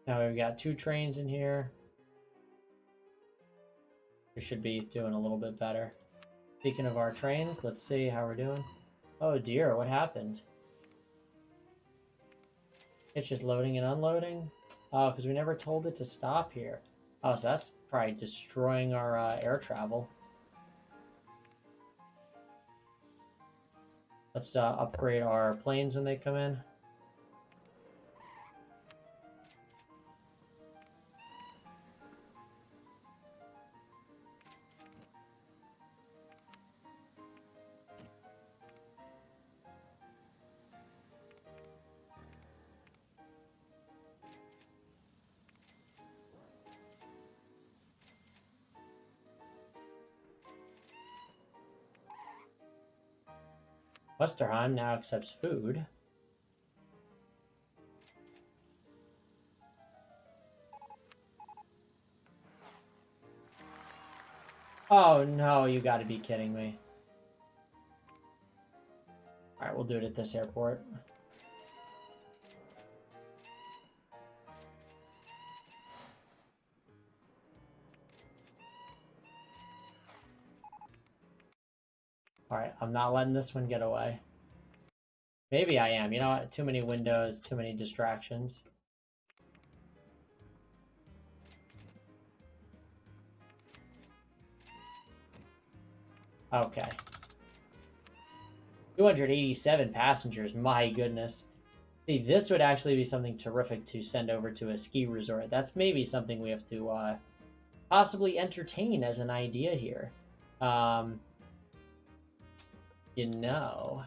Now we've got 2 trains in here. We should be doing a little bit better. Speaking of our trains, let's see how we're doing. Oh dear, what happened? It's just loading and unloading? Oh, because we never told it to stop here. Oh, so that's probably destroying our air travel. Let's upgrade our planes when they come in. Westerheim now accepts food. Oh no, you gotta be kidding me. Alright, we'll do it at this airport. Alright, I'm not letting this one get away. Maybe I am. You know what? Too many windows, too many distractions. Okay. 287 passengers, my goodness. See, this would actually be something terrific to send over to a ski resort. That's maybe something we have to possibly entertain as an idea here. You know...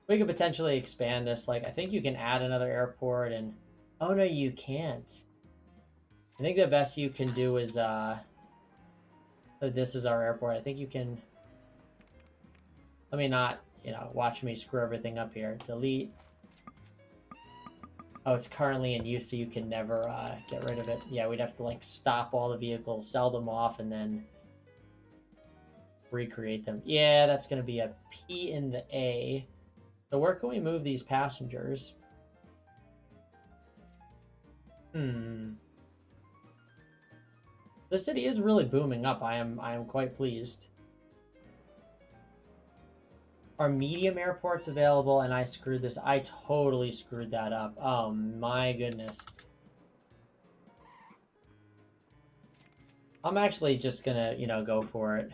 We could potentially expand this. Like, I think you can add another airport and... Oh, no, you can't. I think the best you can do is, this is our airport. I think you can... Let me not, you know, watch me screw everything up here. Delete. Oh, it's currently in use, so you can never get rid of it. Yeah, we'd have to, like, stop all the vehicles, sell them off, and then recreate them. Yeah, that's going to be a P in the A. So where can we move these passengers? The city is really booming up. I am quite pleased. Are medium airports available? And I screwed this. I totally screwed that up. Oh my goodness. I'm actually just gonna, you know, go for it.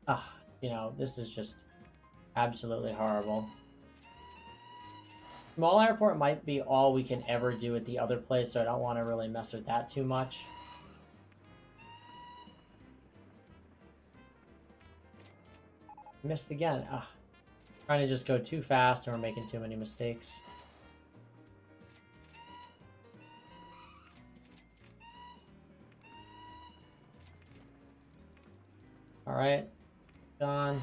Ah, you know, this is just absolutely horrible. Small airport might be all we can ever do at the other place, so I don't want to really mess with that too much. Missed again. Ah, trying to just go too fast and we're making too many mistakes. Alright. Gone.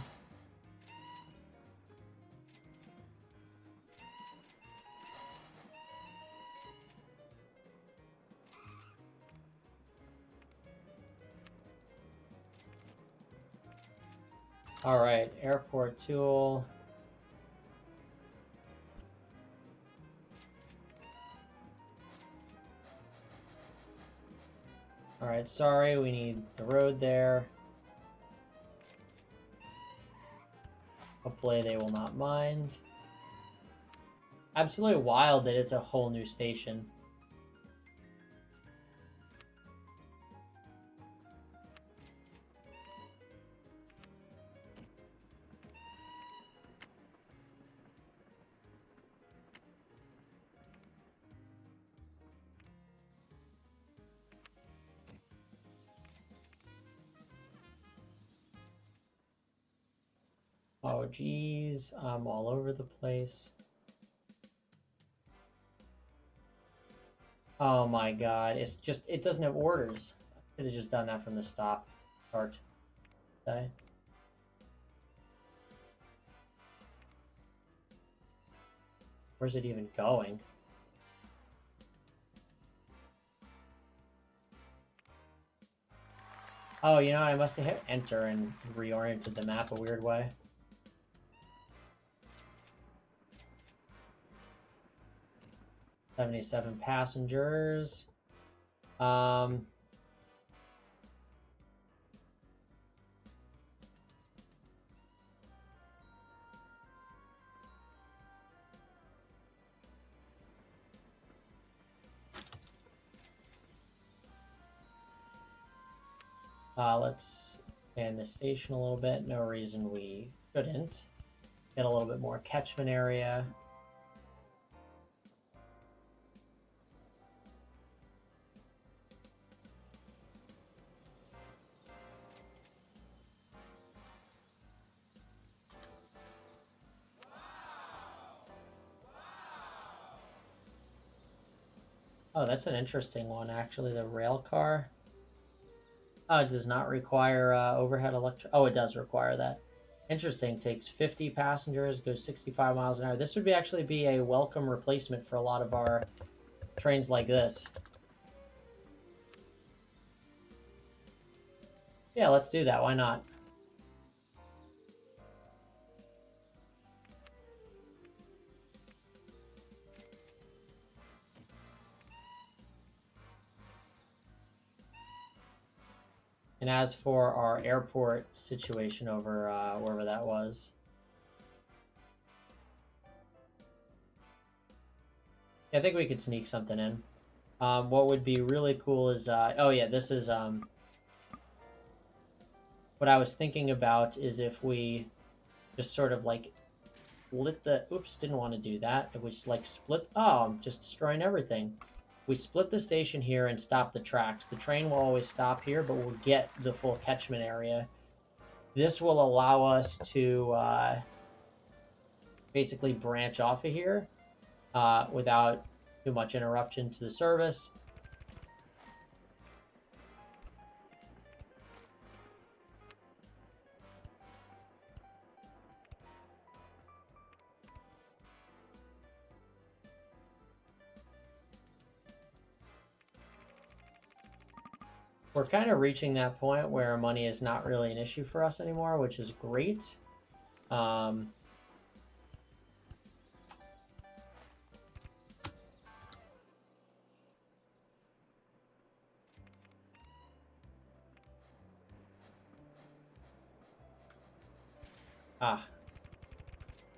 Alright, airport tool. Alright, sorry, we need the road there. Hopefully they will not mind. Absolutely wild that it's a whole new station. Oh, geez. I'm all over the place. Oh my god. It's just, it doesn't have orders. I could have just done that from the start. Okay. Where's it even going? Oh, you know, I must have hit enter and reoriented the map a weird way. 77 passengers. Um, let's expand the station a little bit. No reason we couldn't. Get a little bit more catchment area. Oh, that's an interesting one, actually. The rail car. Oh, it does not require overhead electric. Oh, it does require that. Interesting. Takes 50 passengers, goes 65 miles an hour. This would actually be a welcome replacement for a lot of our trains like this. Yeah, let's do that. Why not? And as for our airport situation over wherever that was, I think we could sneak something in. What would be really cool is, oh yeah, this is what I was thinking about is if we just sort of like split the, oops, didn't want to do that. If we like split, oh, I'm just destroying everything. We split the station here and stop the tracks. The train will always stop here, but we'll get the full catchment area. This will allow us to basically branch off of here without too much interruption to the service. We're kind of reaching that point where money is not really an issue for us anymore, which is great.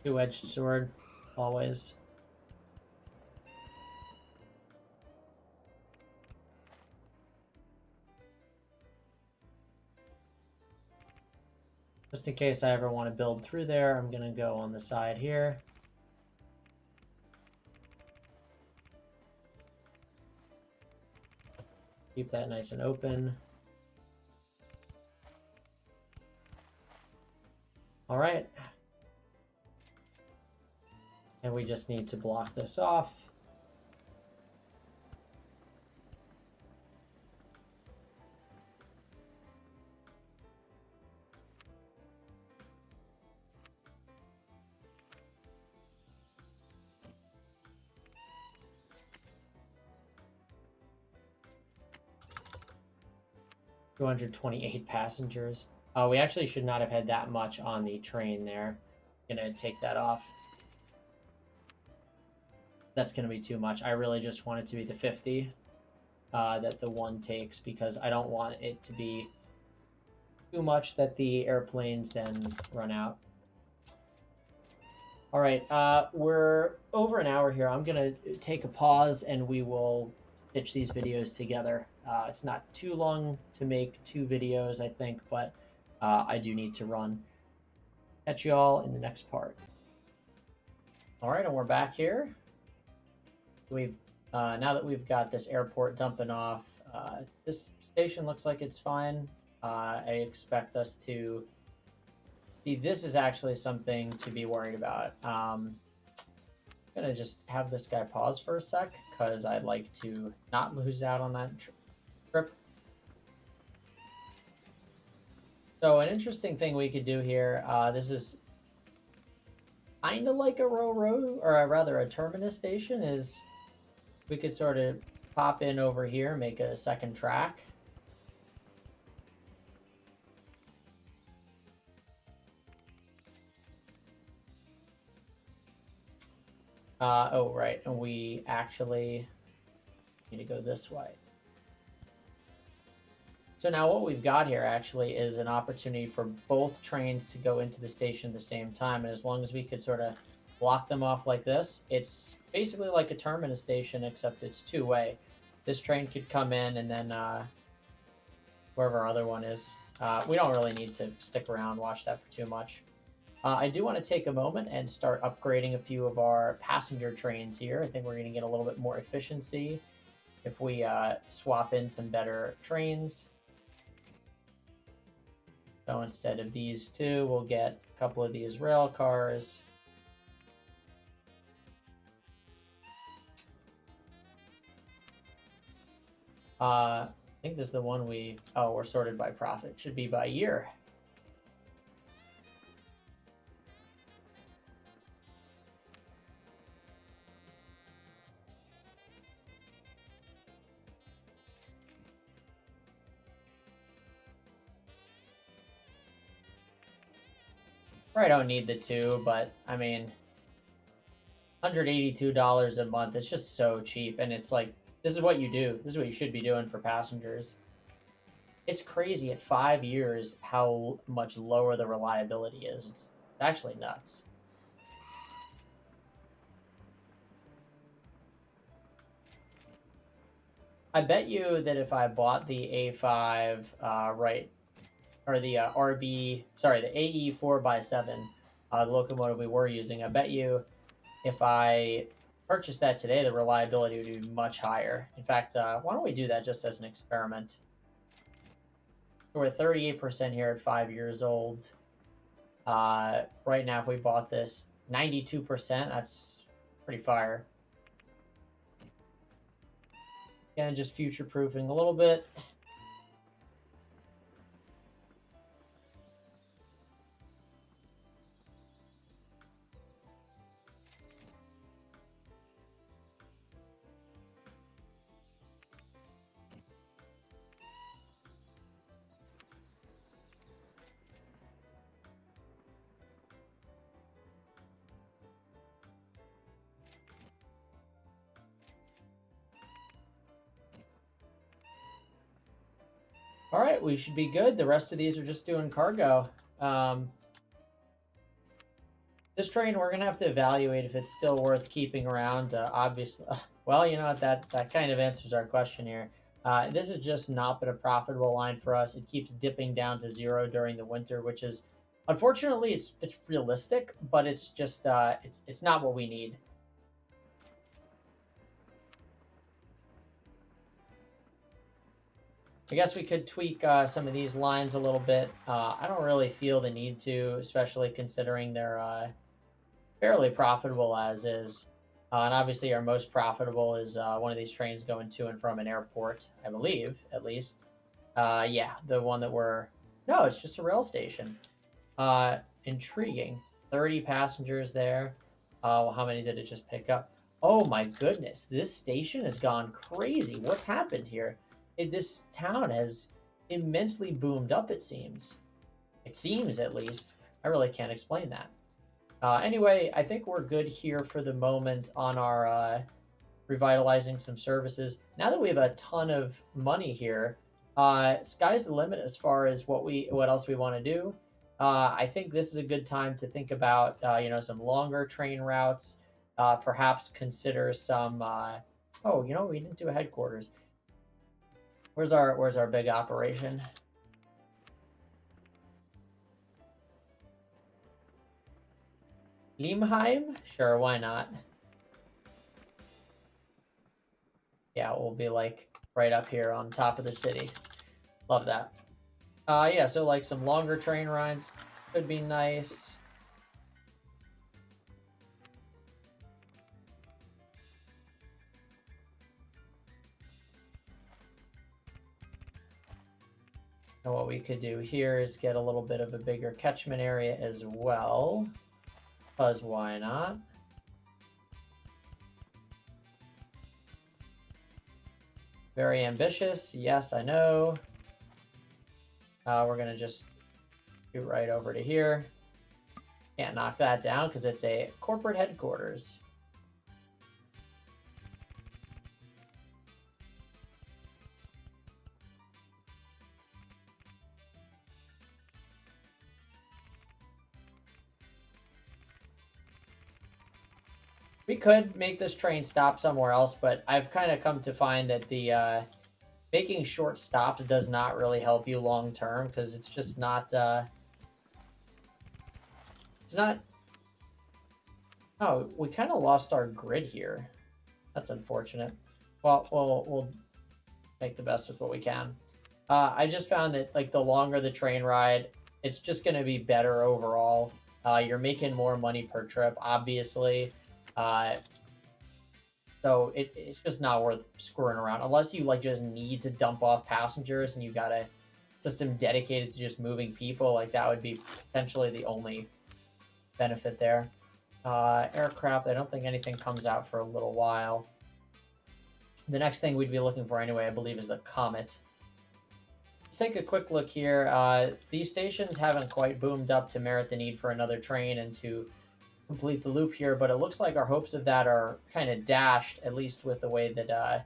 Two-edged sword, always. Just in case I ever want to build through there, I'm going to go on the side here. Keep that nice and open. All right. And we just need to block this off. $228 passengers. We actually should not have had that much on the train there. Gonna take that off. That's gonna be too much. I really just want it to be the 50 that the one takes because I don't want it to be too much that the airplanes then run out. All right, we're over an hour here. I'm gonna take a pause and we will stitch these videos together. It's not too long to make 2 videos, I think, but I do need to run. Catch you all in the next part. All right, and we're back here. We've now that we've got this airport dumping off, this station looks like it's fine. I expect us to see. This is actually something to be worried about. I'm gonna just have this guy pause for a sec because I'd like to not lose out on that trip. So an interesting thing we could do here, this is kind of like a railroad, or rather a terminus station, is we could sort of pop in over here, make a second track. Oh, right. And we actually need to go this way. So now what we've got here actually is an opportunity for both trains to go into the station at the same time. And as long as we could sort of block them off like this, it's basically like a terminus station, except it's two-way. This train could come in and then wherever our other one is. We don't really need to stick around, watch that for too much. I do want to take a moment and start upgrading a few of our passenger trains here. I think we're going to get a little bit more efficiency if we swap in some better trains. So instead of these two, we'll get a couple of these rail cars. I think this is the one we're sorted by profit. Should be by year. I don't need the two, but I mean, $182 a month. It's just so cheap, and it's like this is what you do. This is what you should be doing for passengers. It's crazy at 5 years how much lower the reliability is. It's actually nuts. I bet you that if I bought the A5 right or the the AE 4x7 locomotive we were using, I bet you if I purchased that today, the reliability would be much higher. In fact, why don't we do that just as an experiment? So we're at 38% here at 5 years old. Right now, if we bought this, 92%, that's pretty fire. Again, just future-proofing a little bit. All right, we should be good. The rest of these are just doing cargo. This train, we're going to have to evaluate if it's still worth keeping around. Obviously, well, you know what? That kind of answers our question here. This is just not been a profitable line for us. It keeps dipping down to zero during the winter, which is, unfortunately, it's realistic, but it's just it's not what we need. I guess we could tweak some of these lines a little bit. I don't really feel the need to, especially considering they're fairly profitable as is. And obviously, our most profitable is one of these trains going to and from an airport, I believe, at least. Yeah, the one that we're. No, it's just a rail station. Intriguing. 30 passengers there. Well, how many did it just pick up? Oh my goodness, this station has gone crazy. What's happened here? This town has immensely boomed up, it seems. It seems, at least. I really can't explain that. Anyway, I think we're good here for the moment on our revitalizing some services. Now that we have a ton of money here, sky's the limit as far as what else we want to do. I think this is a good time to think about some longer train routes. Perhaps consider some. Oh, we didn't do a headquarters. Where's our big operation? Limheim? Sure, why not? Yeah, we'll be like right up here on top of the city. Love that. Yeah, so like some longer train rides could be nice. And what we could do here is get a little bit of a bigger catchment area as well. Because why not? Very ambitious. Yes, I know. We're going to just shoot right over to here. Can't knock that down because it's a corporate headquarters. We could make this train stop somewhere else, but I've kind of come to find that the making short stops does not really help you long term because it's just not. It's not. Oh, we kind of lost our grid here. That's unfortunate. Well, we'll make the best with what we can. I just found that like the longer the train ride, it's just going to be better overall. You're making more money per trip, obviously. Uh, so it's just not worth screwing around unless you like just need to dump off passengers and you got a system dedicated to just moving people. Like that would be potentially the only benefit there. Aircraft, I don't think anything comes out for a little while. The next thing we'd be looking for anyway, I believe, is the Comet. Let's take a quick look here. These stations haven't quite boomed up to merit the need for another train and to complete the loop here, but it looks like our hopes of that are kind of dashed, at least with the way that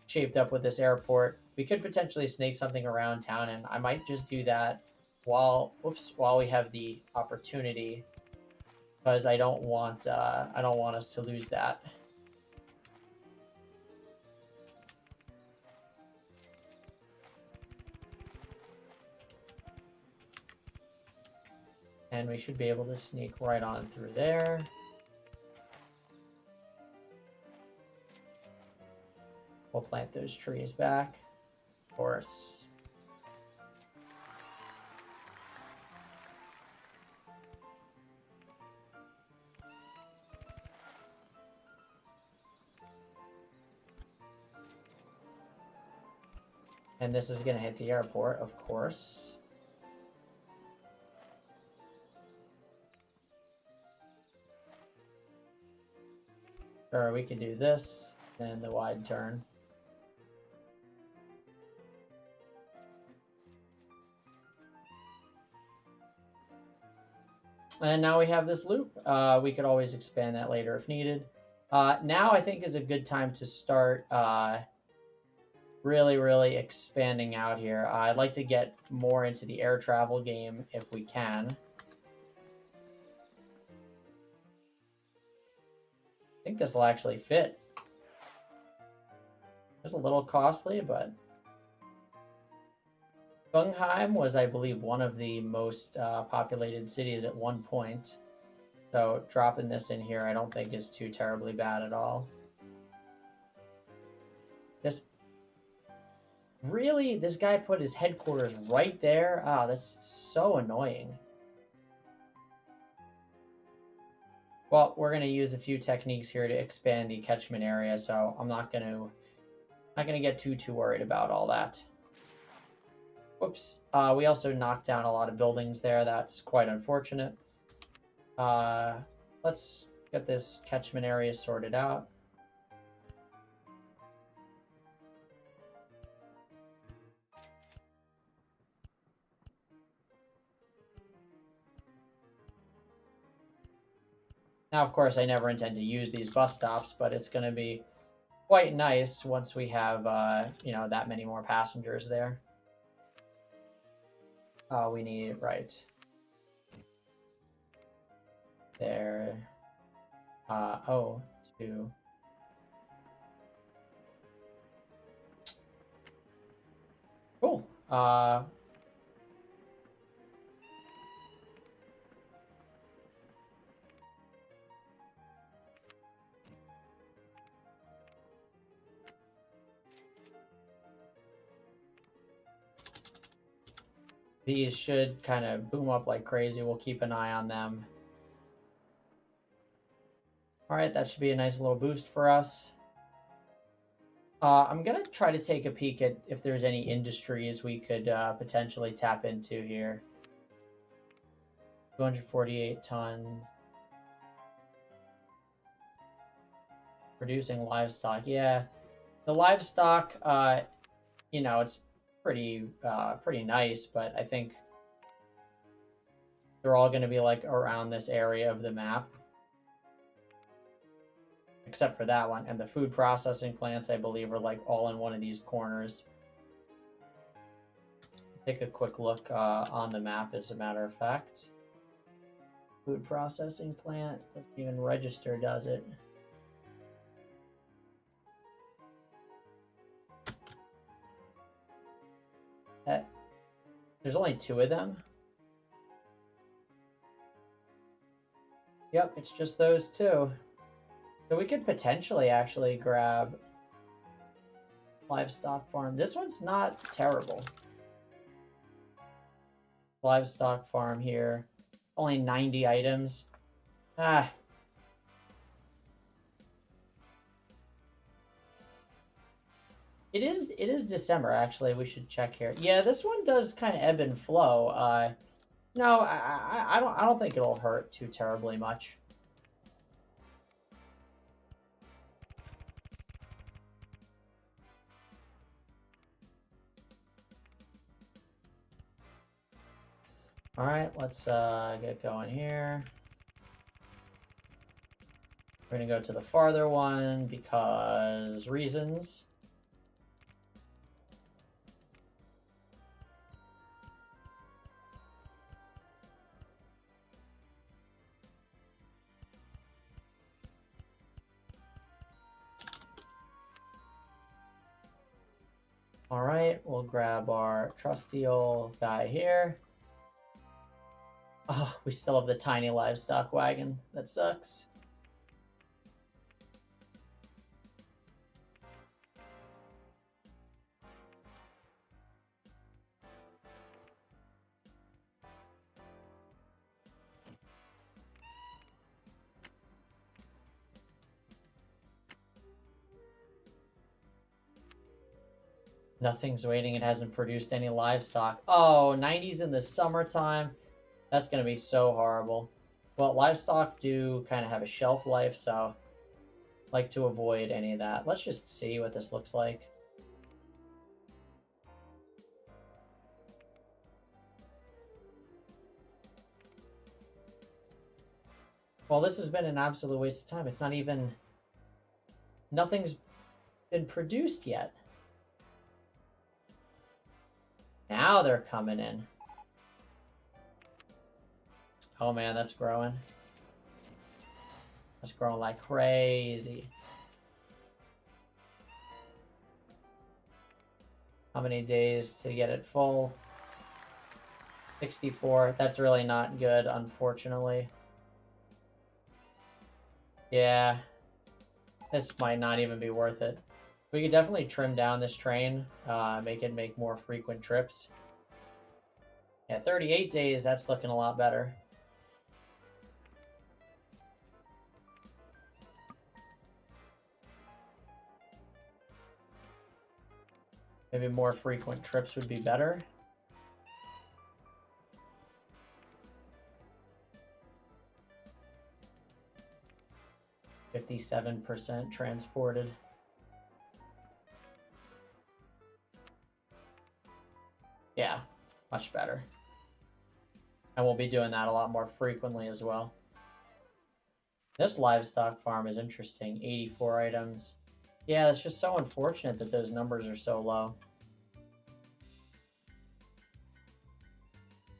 shaped up with this airport. We could potentially snake something around town, and I might just do that while we have the opportunity, because I don't want us to lose that. And we should be able to sneak right on through there. We'll plant those trees back, of course. And this is going to hit the airport, of course. Or we could do this, and the wide turn. And now we have this loop. We could always expand that later if needed. Now I think is a good time to start really expanding out here. I'd like to get more into the air travel game if we can. I think this will actually fit. It's a little costly, but Gungheim was, I believe, one of the most populated cities at one point. So dropping this in here, I don't think is too terribly bad at all. This guy put his headquarters right there. Oh, that's so annoying. Well, we're gonna use a few techniques here to expand the catchment area, so I'm not gonna get too worried about all that. Whoops. We also knocked down a lot of buildings there. That's quite unfortunate. Let's get this catchment area sorted out. Now, of course, I never intend to use these bus stops, but it's going to be quite nice once we have, that many more passengers there. We need, right there. Two. Cool. These should kind of boom up like crazy. We'll keep an eye on them. All right, that should be a nice little boost for us. I'm going to try to take a peek at if there's any industries we could potentially tap into here. 248 tons. Producing livestock. Yeah, the livestock, it's pretty nice, but I think they're all going to be like around this area of the map. Except for that one. And the food processing plants, I believe, are like all in one of these corners. Take a quick look on the map, as a matter of fact. Food processing plant doesn't even register, does it? There's only 2 of them. Yep, it's just those 2. So we could potentially actually grab livestock farm. This one's not terrible. Livestock farm here. Only 90 items. Ah. It is December, actually. We should check here. Yeah, this one does kind of ebb and flow. No, I don't think it'll hurt too terribly much. All right, let's get going here. We're gonna go to the farther one because reasons. All right, we'll grab our trusty old guy here. Oh, we still have the tiny livestock wagon. That sucks. Nothing's waiting. It hasn't produced any livestock. Oh, 90s in the summertime. That's going to be so horrible. Well, livestock do kind of have a shelf life, so like to avoid any of that. Let's just see what this looks like. Well, this has been an absolute waste of time. It's not even... Nothing's been produced yet. Now they're coming in. Oh man, that's growing. That's growing like crazy. How many days to get it full? 64. That's really not good, unfortunately. Yeah. This might not even be worth it. We could definitely trim down this train, make it make more frequent trips. Yeah, 38 days, that's looking a lot better. Maybe more frequent trips would be better. %57 transported. Yeah, much better. And we'll be doing that a lot more frequently as well. This livestock farm is interesting. 84 items. Yeah, it's just so unfortunate that those numbers are so low.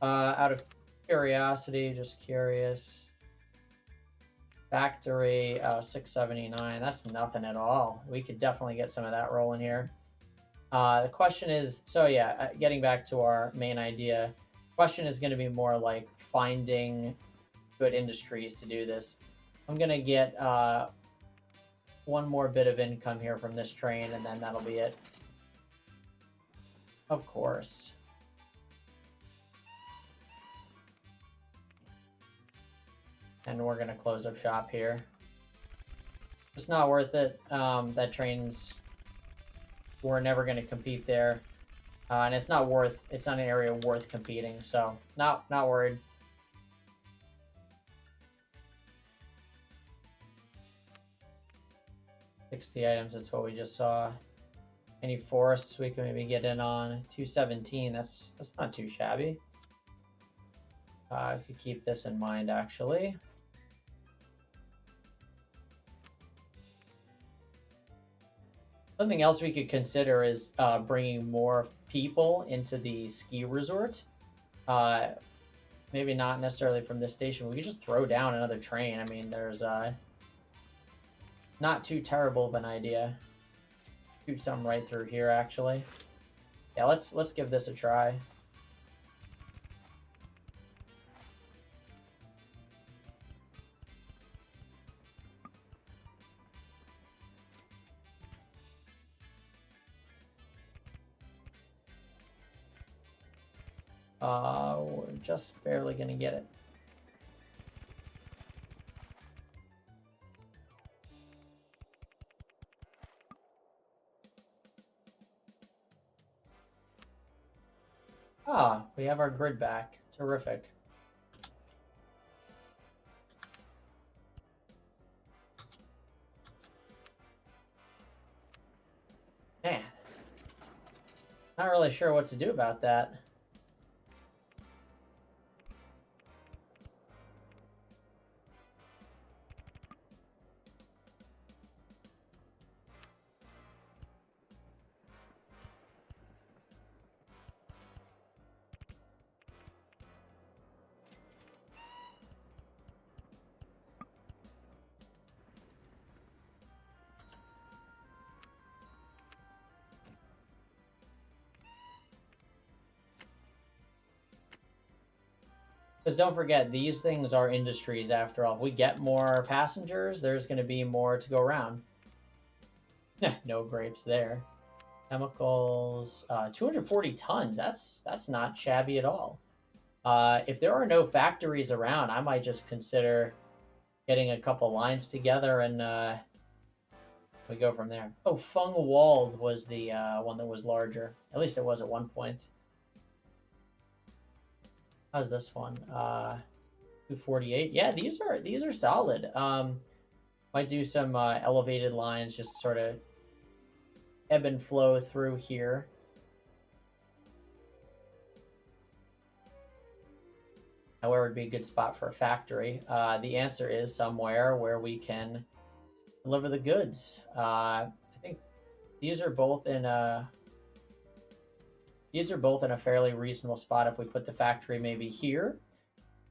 Out of curiosity, just curious. Factory, 679. That's nothing at all. We could definitely get some of that rolling here. The question is, so yeah, getting back to our main idea, question is going to be more like finding good industries to do this. I'm going to get one more bit of income here from this train, and then that'll be it. Of course. And we're going to close up shop here. It's not worth it. That train's... We're never going to compete there. And it's not an area worth competing, so not worried. $60 items, that's what we just saw. Any forests we can maybe get in on. 217, that's not too shabby. I could keep this in mind, actually. Something else we could consider is bringing more people into the ski resort. Maybe not necessarily from this station. We could just throw down another train. I mean, there's not too terrible of an idea. Shoot some right through here, actually. Yeah, let's give this a try. We're just barely gonna get it. Ah, we have our grid back. Terrific. Man, not really sure what to do about that. Because don't forget, these things are industries after all. If we get more passengers, there's going to be more to go around. No grapes there. Chemicals, 240 tons. That's not shabby at all. If there are no factories around, I might just consider getting a couple lines together and we go from there. Oh, Fung Walled was the one that was larger. At least it was at one point. How's this one? 248. Yeah, these are solid. Might do some elevated lines, just sort of ebb and flow through here. Where would be a good spot for a factory? The answer is somewhere where we can deliver the goods. I think these are both in a fairly reasonable spot. If we put the factory maybe here,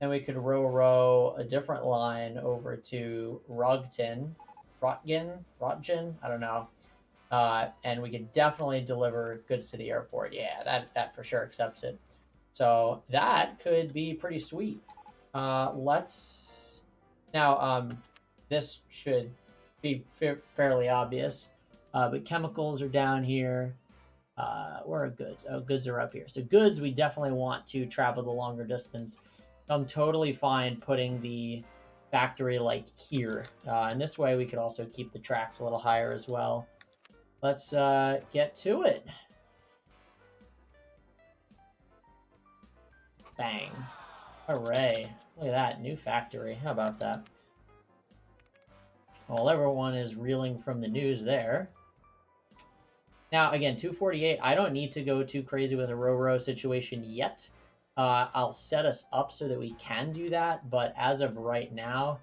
then we could row a different line over to Rotgen. I don't know. And we could definitely deliver goods to the airport. Yeah, that for sure accepts it. So that could be pretty sweet. Let's now. This should be fairly obvious, but chemicals are down here. Where are goods? Oh, goods are up here. So goods, we definitely want to travel the longer distance. I'm totally fine putting the factory like here. And this way we could also keep the tracks a little higher as well. Let's get to it. Bang. Hooray. Look at that, new factory. How about that? Well, everyone is reeling from the news there. Now, again, 248, I don't need to go too crazy with a row situation yet. I'll set us up so that we can do that, but as of right now,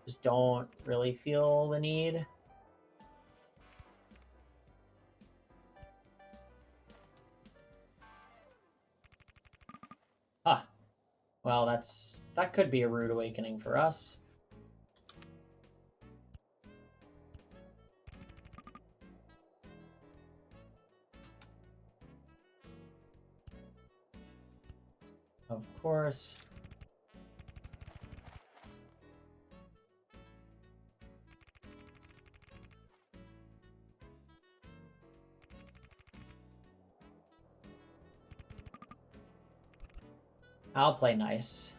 just don't really feel the need. Ah, well, that could be a rude awakening for us. Of course. I'll play nice.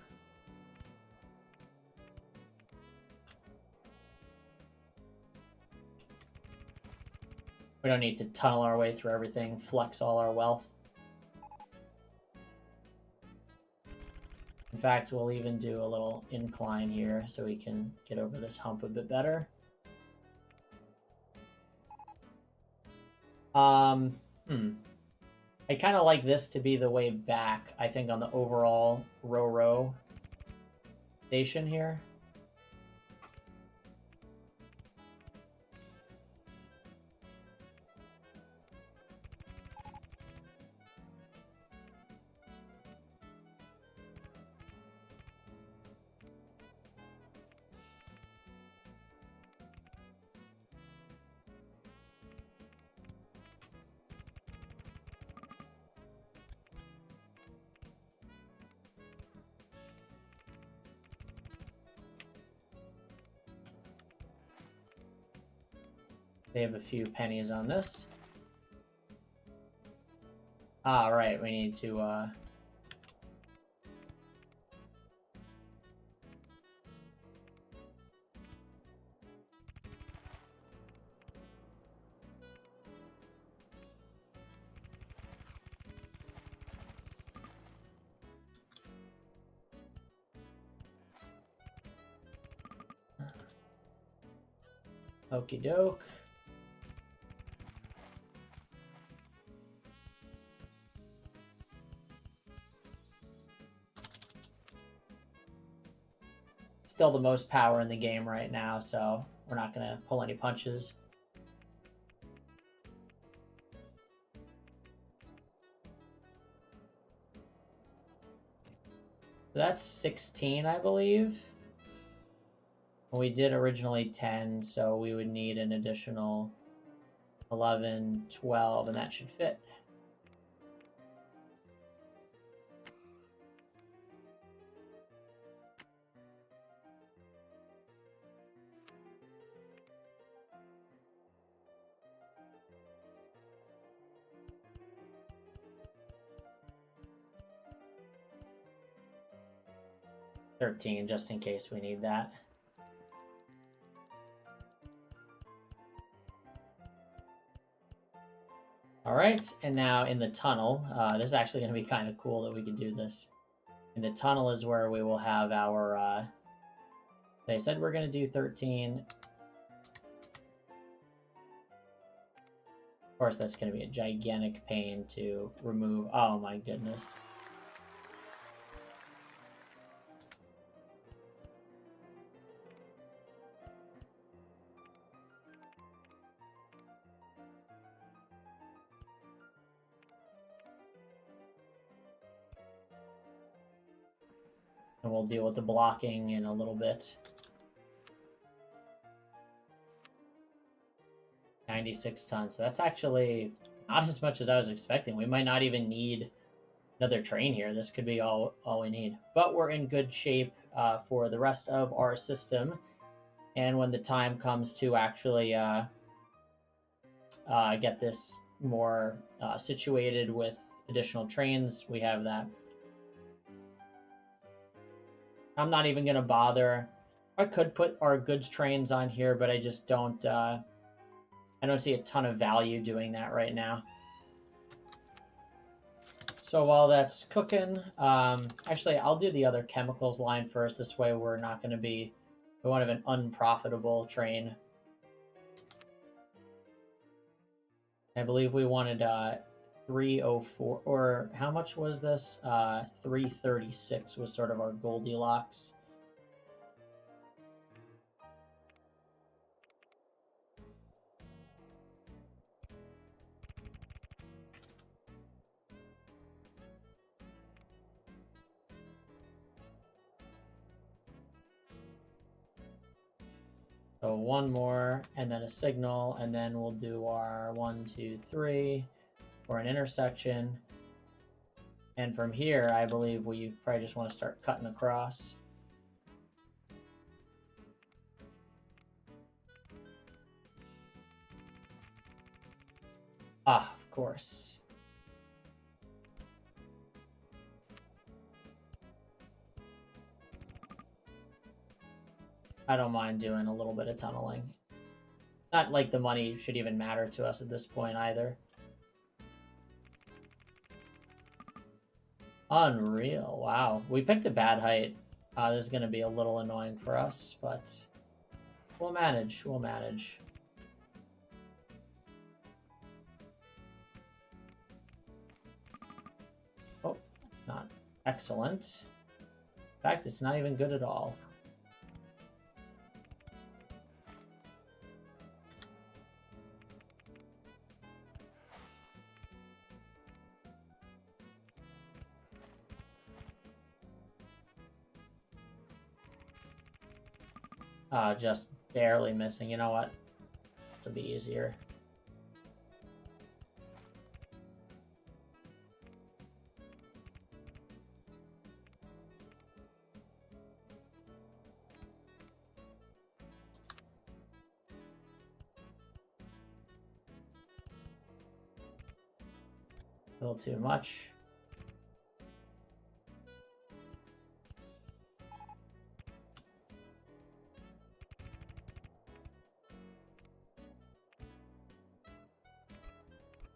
We don't need to tunnel our way through everything, flex all our wealth. In fact, we'll even do a little incline here so we can get over this hump a bit better. I kind of like this to be the way back, I think, on the overall row station here. They have a few pennies on this. Ah, right, we need to Okie doke. Still the most power in the game right now, so we're not going to pull any punches. So that's 16, I believe. We did originally 10, so we would need an additional 11, 12, and that should fit. $13, just in case we need that. All right, and now in the tunnel, this is actually going to be kind of cool that we can do this. In the tunnel is where we will have our, they said we're going to do 13. Of course, that's going to be a gigantic pain to remove. Oh my goodness. And we'll deal with the blocking in a little bit. 96 tons. So that's actually not as much as I was expecting. We might not even need another train here. This could be all we need. But we're in good shape for the rest of our system. And when the time comes to actually get this more situated with additional trains, we have that. I'm not even going to bother. I could put our goods trains on here, but I just don't... I don't see a ton of value doing that right now. So while that's cooking, actually, I'll do the other chemicals line first. This way we're not going to be... We won't have an unprofitable train. I believe we wanted 304, or how much was this? 336 was sort of our Goldilocks. So one more, and then a signal, and then we'll do our 1, 2, 3 for an intersection. And from here, I believe we probably just want to start cutting across. Ah, of course. I don't mind doing a little bit of tunneling. Not like the money should even matter to us at this point either. Unreal. Wow. We picked a bad height. This is going to be a little annoying for us, but we'll manage. We'll manage. Oh, not excellent. In fact, it's not even good at all. Just barely missing. You know what? This will be easier. A little too much.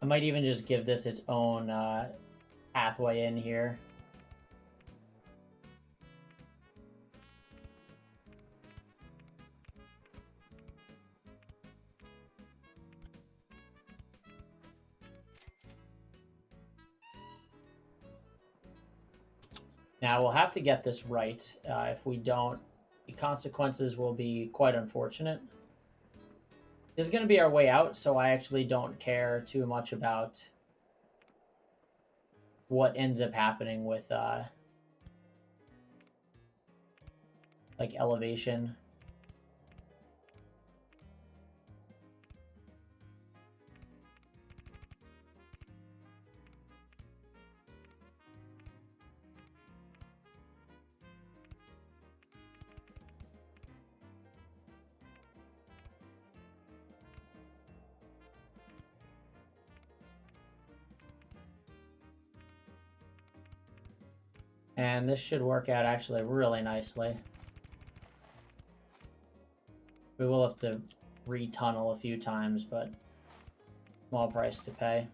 I might even just give this its own pathway in here. Now we'll have to get this right. If we don't, the consequences will be quite unfortunate. This is going to be our way out, so I actually don't care too much about what ends up happening with like elevation. And this should work out actually really nicely. We will have to retunnel a few times, but small price to pay.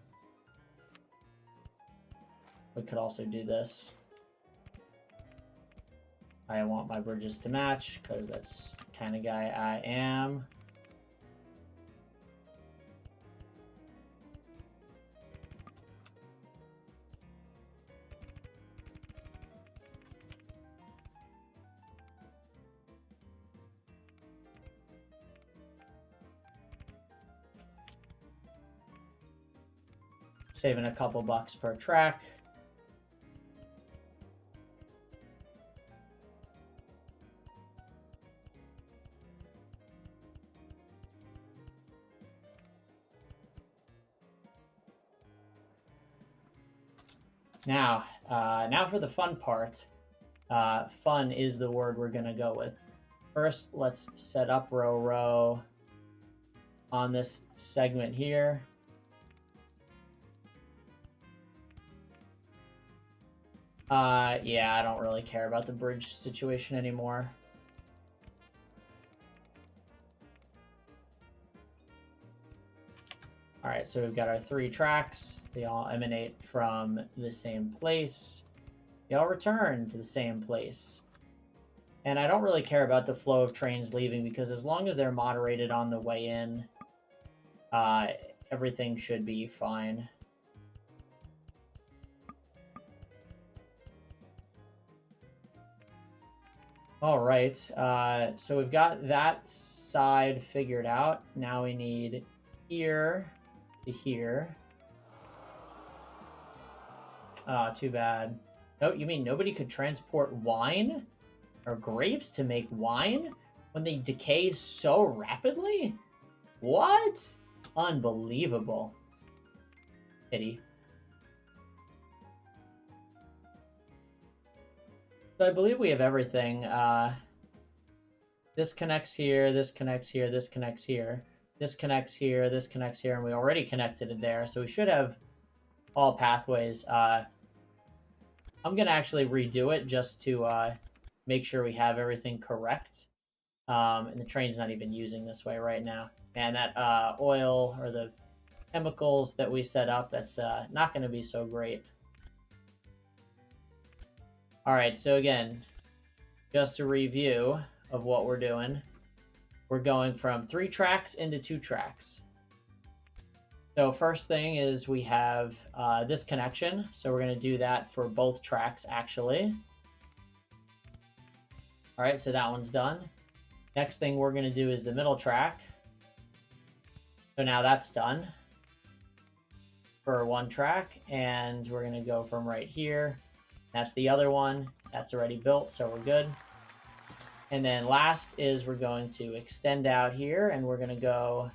We could also do this. I want my bridges to match because that's the kind of guy I am. Saving a couple bucks per track. Now for the fun part. Fun is the word we're going to go with. First, let's set up row on this segment here. Yeah, I don't really care about the bridge situation anymore. All right, so we've got our 3 tracks. They all emanate from the same place. They all return to the same place. And I don't really care about the flow of trains leaving because as long as they're moderated on the way in, everything should be fine. All right, so we've got that side figured out. Now we need here to here. Too bad. No, you mean nobody could transport wine or grapes to make wine when they decay so rapidly? What? Unbelievable. Pity. So I believe we have everything. This connects here, this connects here, this connects here, this connects here, this connects here, and we already connected it there. So we should have all pathways. I'm going to actually redo it just to make sure we have everything correct. And the train's not even using this way right now. And that oil or the chemicals that we set up, that's not going to be so great. All right, so again, just a review of what we're doing. We're going from 3 tracks into 2 tracks. So first thing is we have this connection. So we're going to do that for both tracks, actually. All right, so that one's done. Next thing we're going to do is the middle track. So now that's done for 1 track. And we're going to go from right here. That's the other one. That's already built, so we're good. And then last is we're going to extend out here, and we're going to go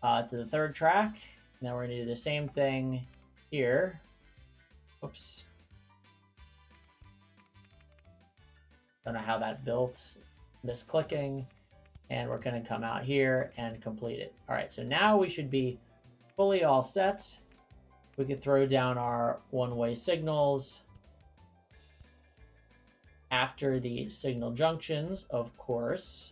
to the 3rd track. Now we're going to do the same thing here. Oops. Don't know how that built. Misclicking. And we're going to come out here and complete it. All right, so now we should be fully all set. We could throw down our one-way signals after the signal junctions, of course.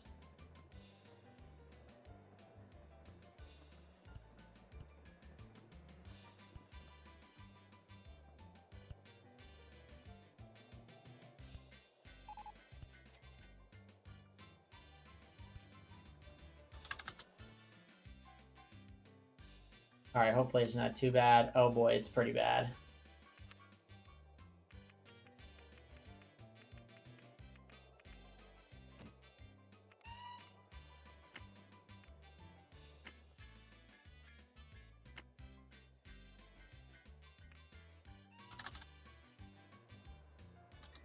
All right, hopefully it's not too bad. Oh boy, it's pretty bad.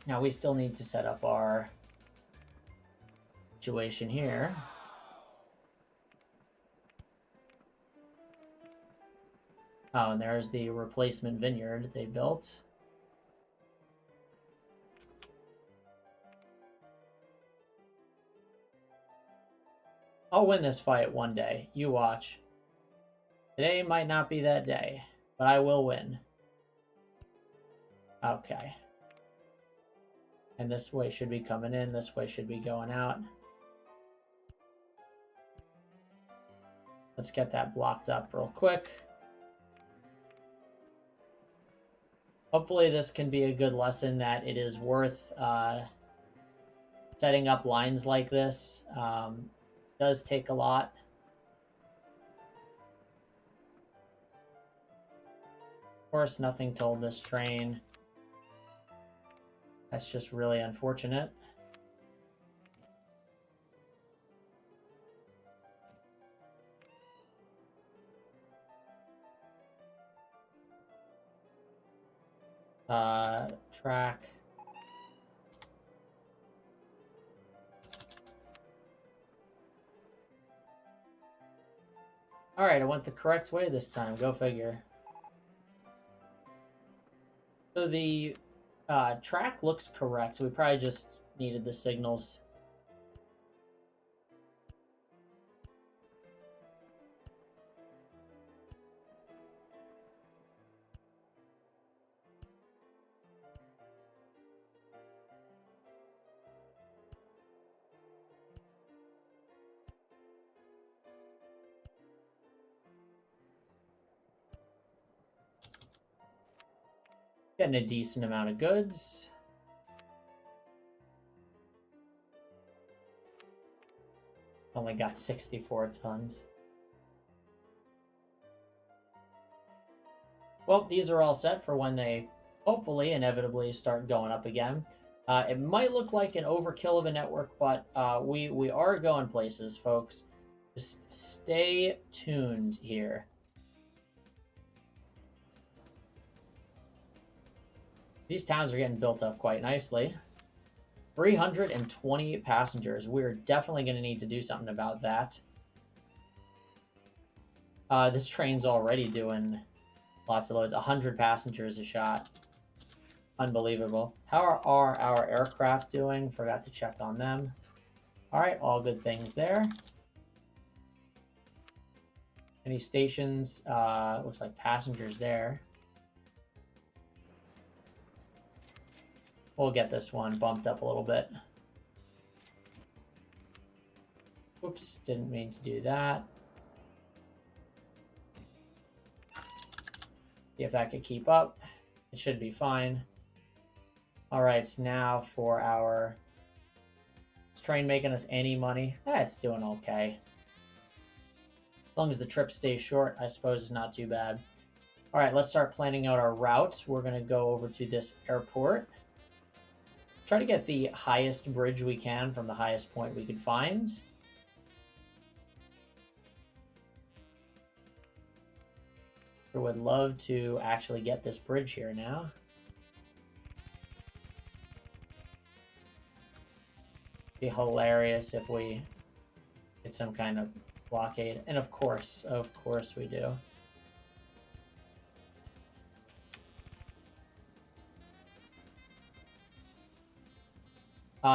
Now we still need to set up our situation here. Oh, and there's the replacement vineyard they built. I'll win this fight one day. You watch. Today might not be that day, but I will win. Okay. And this way should be coming in. This way should be going out. Let's get that blocked up real quick. Hopefully this can be a good lesson that it is worth setting up lines like this. It does take a lot. Of course, nothing told this train. That's just really unfortunate. Track. Alright, I went the correct way this time. Go figure. So the track looks correct. We probably just needed the signals. Getting a decent amount of goods. Only got 64 tons. Well, these are all set for when they hopefully inevitably start going up again. It might look like an overkill of a network, but we are going places, folks. Just stay tuned here. These towns are getting built up quite nicely. 320 passengers. We're definitely going to need to do something about that. This train's already doing lots of loads. 100 passengers a shot. Unbelievable. How are our aircraft doing? Forgot to check on them. All right, all good things there. Any stations? Looks like passengers there. We'll get this one bumped up a little bit. Oops, didn't mean to do that. See if that could keep up. It should be fine. All right, now for our... Is train making us any money? It's doing okay. As long as the trip stays short, I suppose it's not too bad. All right, let's start planning out our route. We're going to go over to this airport. Try to get the highest bridge we can from the highest point we can find. I would love to actually get this bridge here now. Be hilarious if we get some kind of blockade. And of course we do.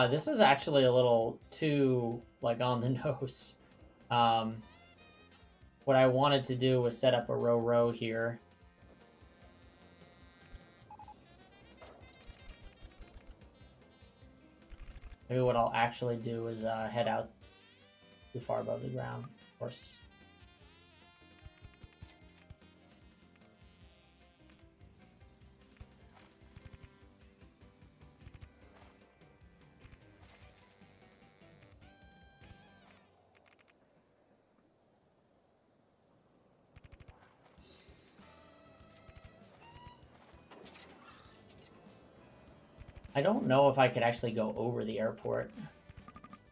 This is actually a little too, like, on the nose. What I wanted to do was set up a row here. Maybe what I'll actually do is head out too far above the ground, of course. I don't know if I could actually go over the airport.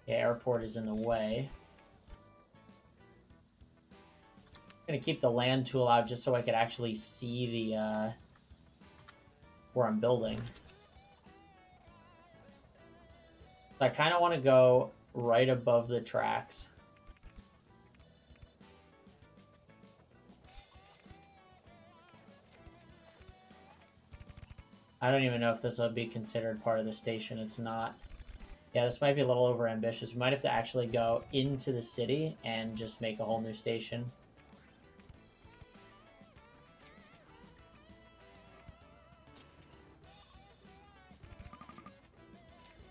The airport is in the way. I'm gonna keep the land tool out just so I could actually see the where I'm building. I kind of want to go right above the tracks. I don't even know if this will be considered part of the station. It's not. Yeah, this might be a little over ambitious. We might have to actually go into the city and just make a whole new station.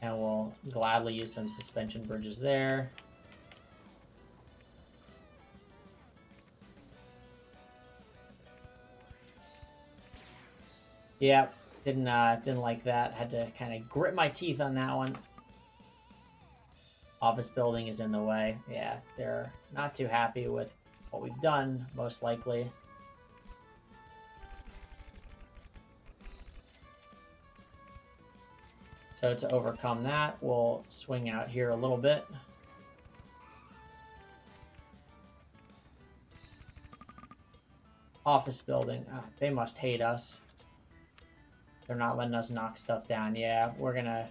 And we'll gladly use some suspension bridges there. Yep, didn't like that. Had to kind of grit my teeth on that one. Office building is in the way. Yeah, they're not too happy with what we've done, most likely. So to overcome that, we'll swing out here a little bit. Office building. They must hate us. They're not letting us knock stuff down. Yeah, we're gonna...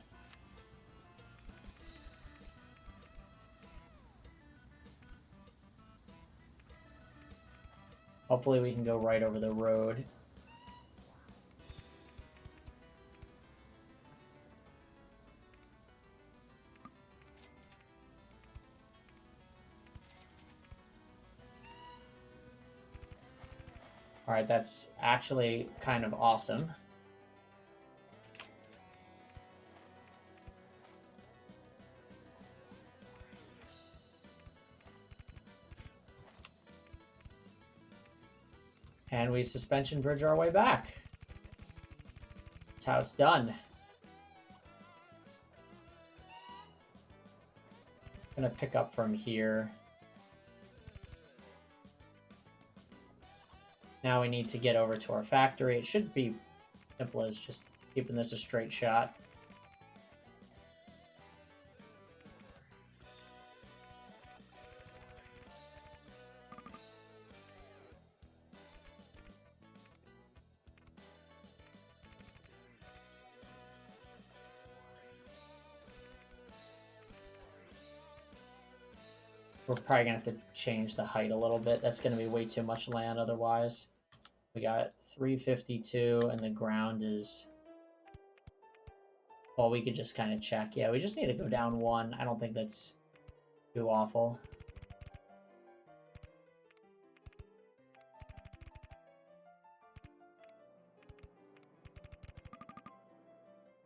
Hopefully we can go right over the road. All right, that's actually kind of awesome. And we suspension bridge our way back. That's how it's done. I'm gonna pick up from here. Now we need to get over to our factory. It should be simple as just keeping this a straight shot. We're probably gonna have to change the height a little bit. That's gonna be way too much land otherwise. We got 352 and the ground is... Well, we could just kind of check. Yeah, we just need to go down one. I don't think that's too awful.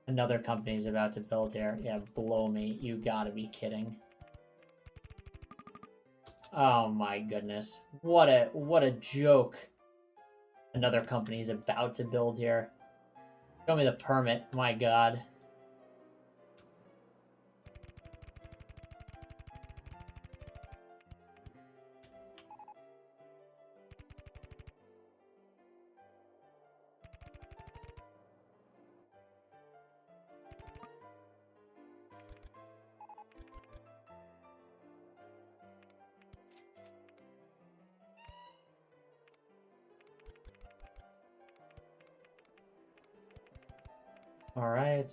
Another company's about to build here. Yeah, blow me. You gotta be kidding. Oh my goodness. What a joke. Another company's about to build here. Show me the permit. My god. All right.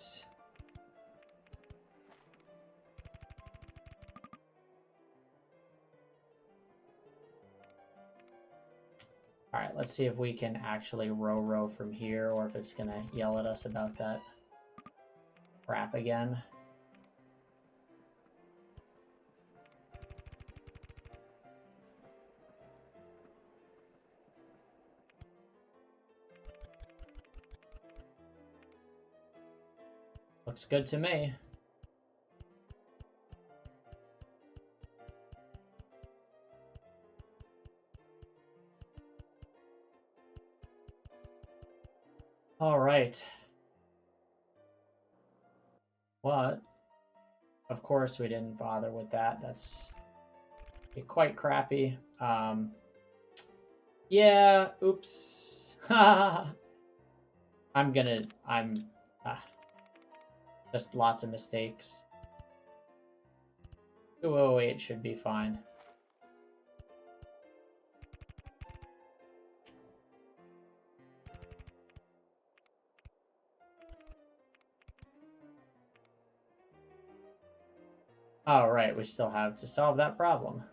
All right, let's see if we can actually row from here or if it's gonna yell at us about that crap again. Looks good to me. All right. What? Of course we didn't bother with that. That's quite crappy. Yeah, oops. I'm just lots of mistakes. 208 should be fine. Oh, right, we still have to solve that problem.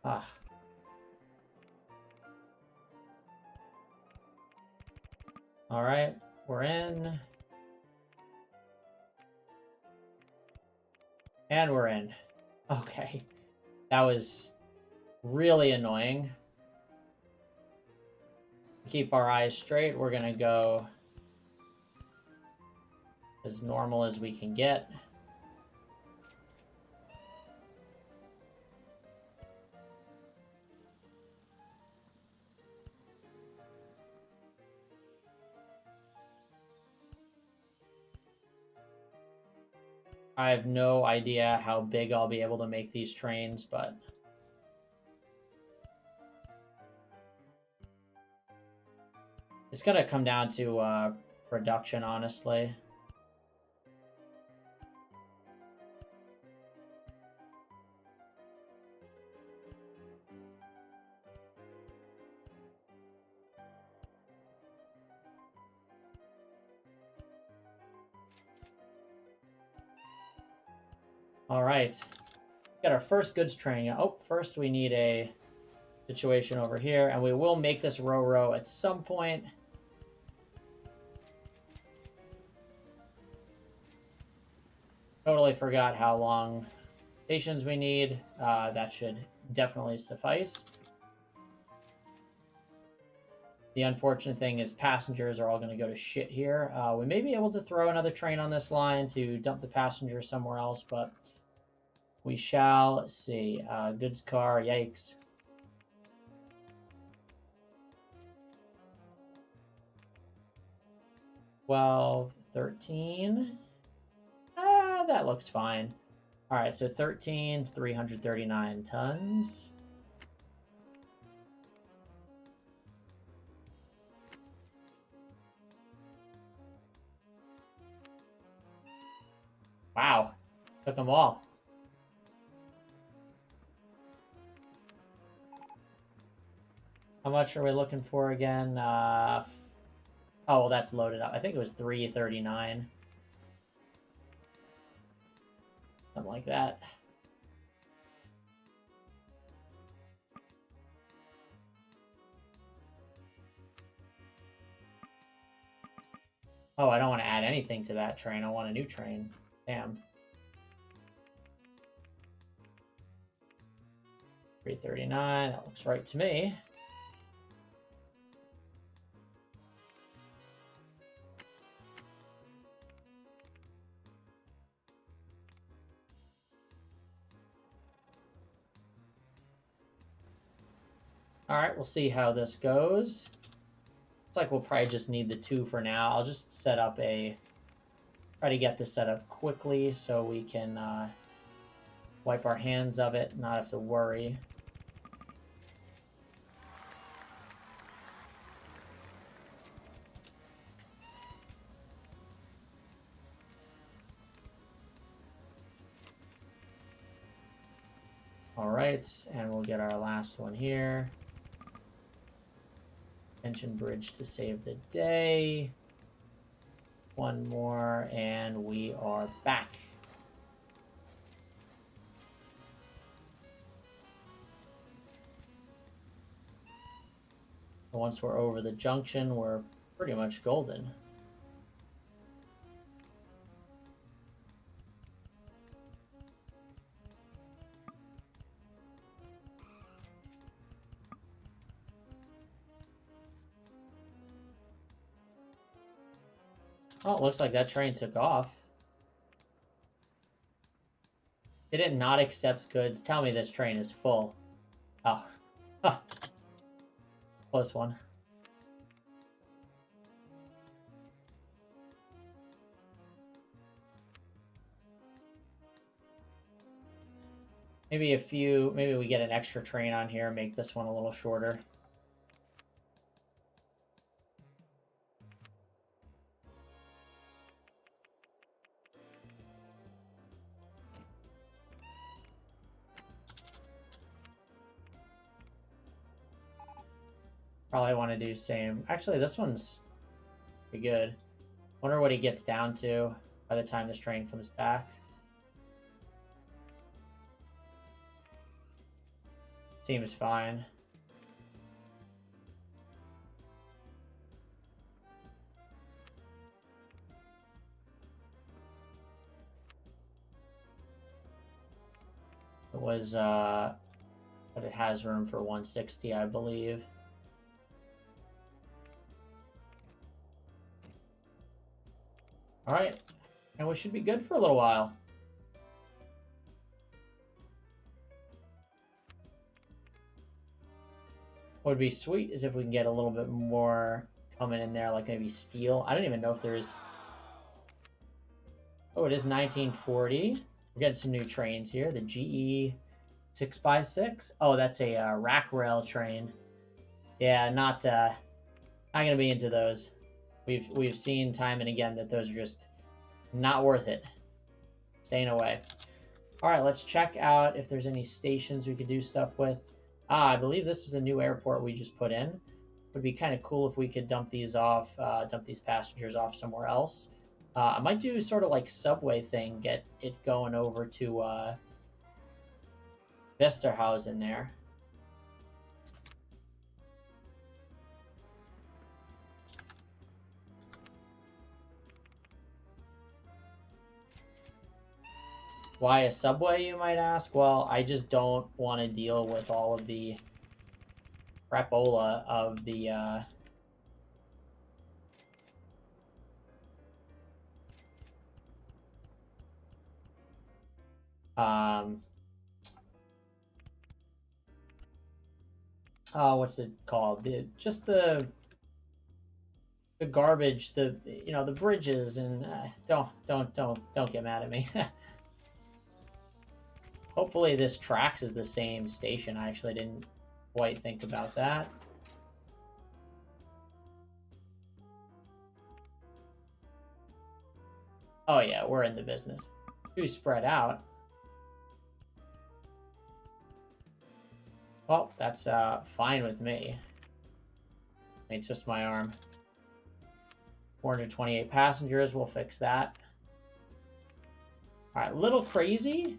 Ah. All right, we're in. And we're in. Okay. That was really annoying. Keep our eyes straight. We're going to go as normal as we can get. I have no idea how big I'll be able to make these trains, but it's going to come down to production, honestly. All right. Got our first goods train. Oh, first we need a situation over here, and we will make this row at some point. Totally forgot how long stations we need. That should definitely suffice. The unfortunate thing is passengers are all going to go to shit here. We may be able to throw another train on this line to dump the passengers somewhere else, but we shall see. Goods car, yikes. Well, 13. That looks fine. All right, so 13, 339 tons. Wow, took them all. How much are we looking for again? Oh, well, that's loaded up. I think it was 339. Something like that. Oh, I don't want to add anything to that train. I want a new train. Damn. 339. That looks right to me. All right, we'll see how this goes. Looks like we'll probably just need the 2 for now. I'll just set up try to get this set up quickly so we can wipe our hands of it, not have to worry. All right, and we'll get our last one here. Tension bridge to save the day. One more, and we are back. Once we're over the junction, we're pretty much golden. Oh, it looks like that train took off. Did it not accept goods? Tell me this train is full. Oh. Huh. Close one. maybe we get an extra train on here, make this one a little shorter. Probably want to do same. Actually, this one's pretty good. Wonder what he gets down to by the time this train comes back. Seems fine. It was, but it has room for 160, I believe. All right, and we should be good for a little while. What would be sweet is if we can get a little bit more coming in there, like maybe steel. I don't even know if there's... Oh, it is 1940. We're getting some new trains here. The GE 6x6. Oh, that's a rack rail train. Yeah, not gonna be into those. We've seen time and again that those are just not worth it. Staying away. All right, let's check out if there's any stations we could do stuff with. I believe this was a new airport we just put in. Would be kind of cool if we could dump these passengers off somewhere else. I might do sort of like subway thing, get it going over to Westerhausen there. Why a subway, you might ask? Well, I just don't want to deal with all of the crapola of the oh, what's it called? The garbage, the bridges, and don't get mad at me. Hopefully this tracks is the same station. I actually didn't quite think about that. Oh yeah, we're in the business. Too spread out. Well, that's fine with me. Let me twist my arm. 428 passengers, we'll fix that. All right, little crazy,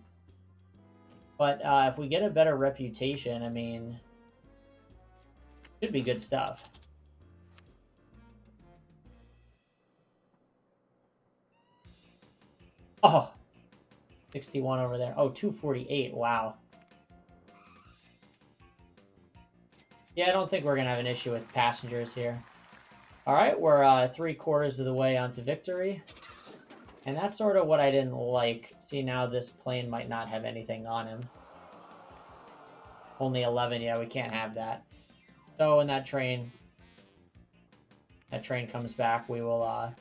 but if we get a better reputation, I mean, should be good stuff. Oh, 61 over there. Oh, 248, wow. Yeah, I don't think we're going to have an issue with passengers here. All right, we're 3/4 of the way onto victory. And that's sort of what I didn't like. See, now this plane might not have anything on him. Only 11, yeah, we can't have that. So when that train comes back, we will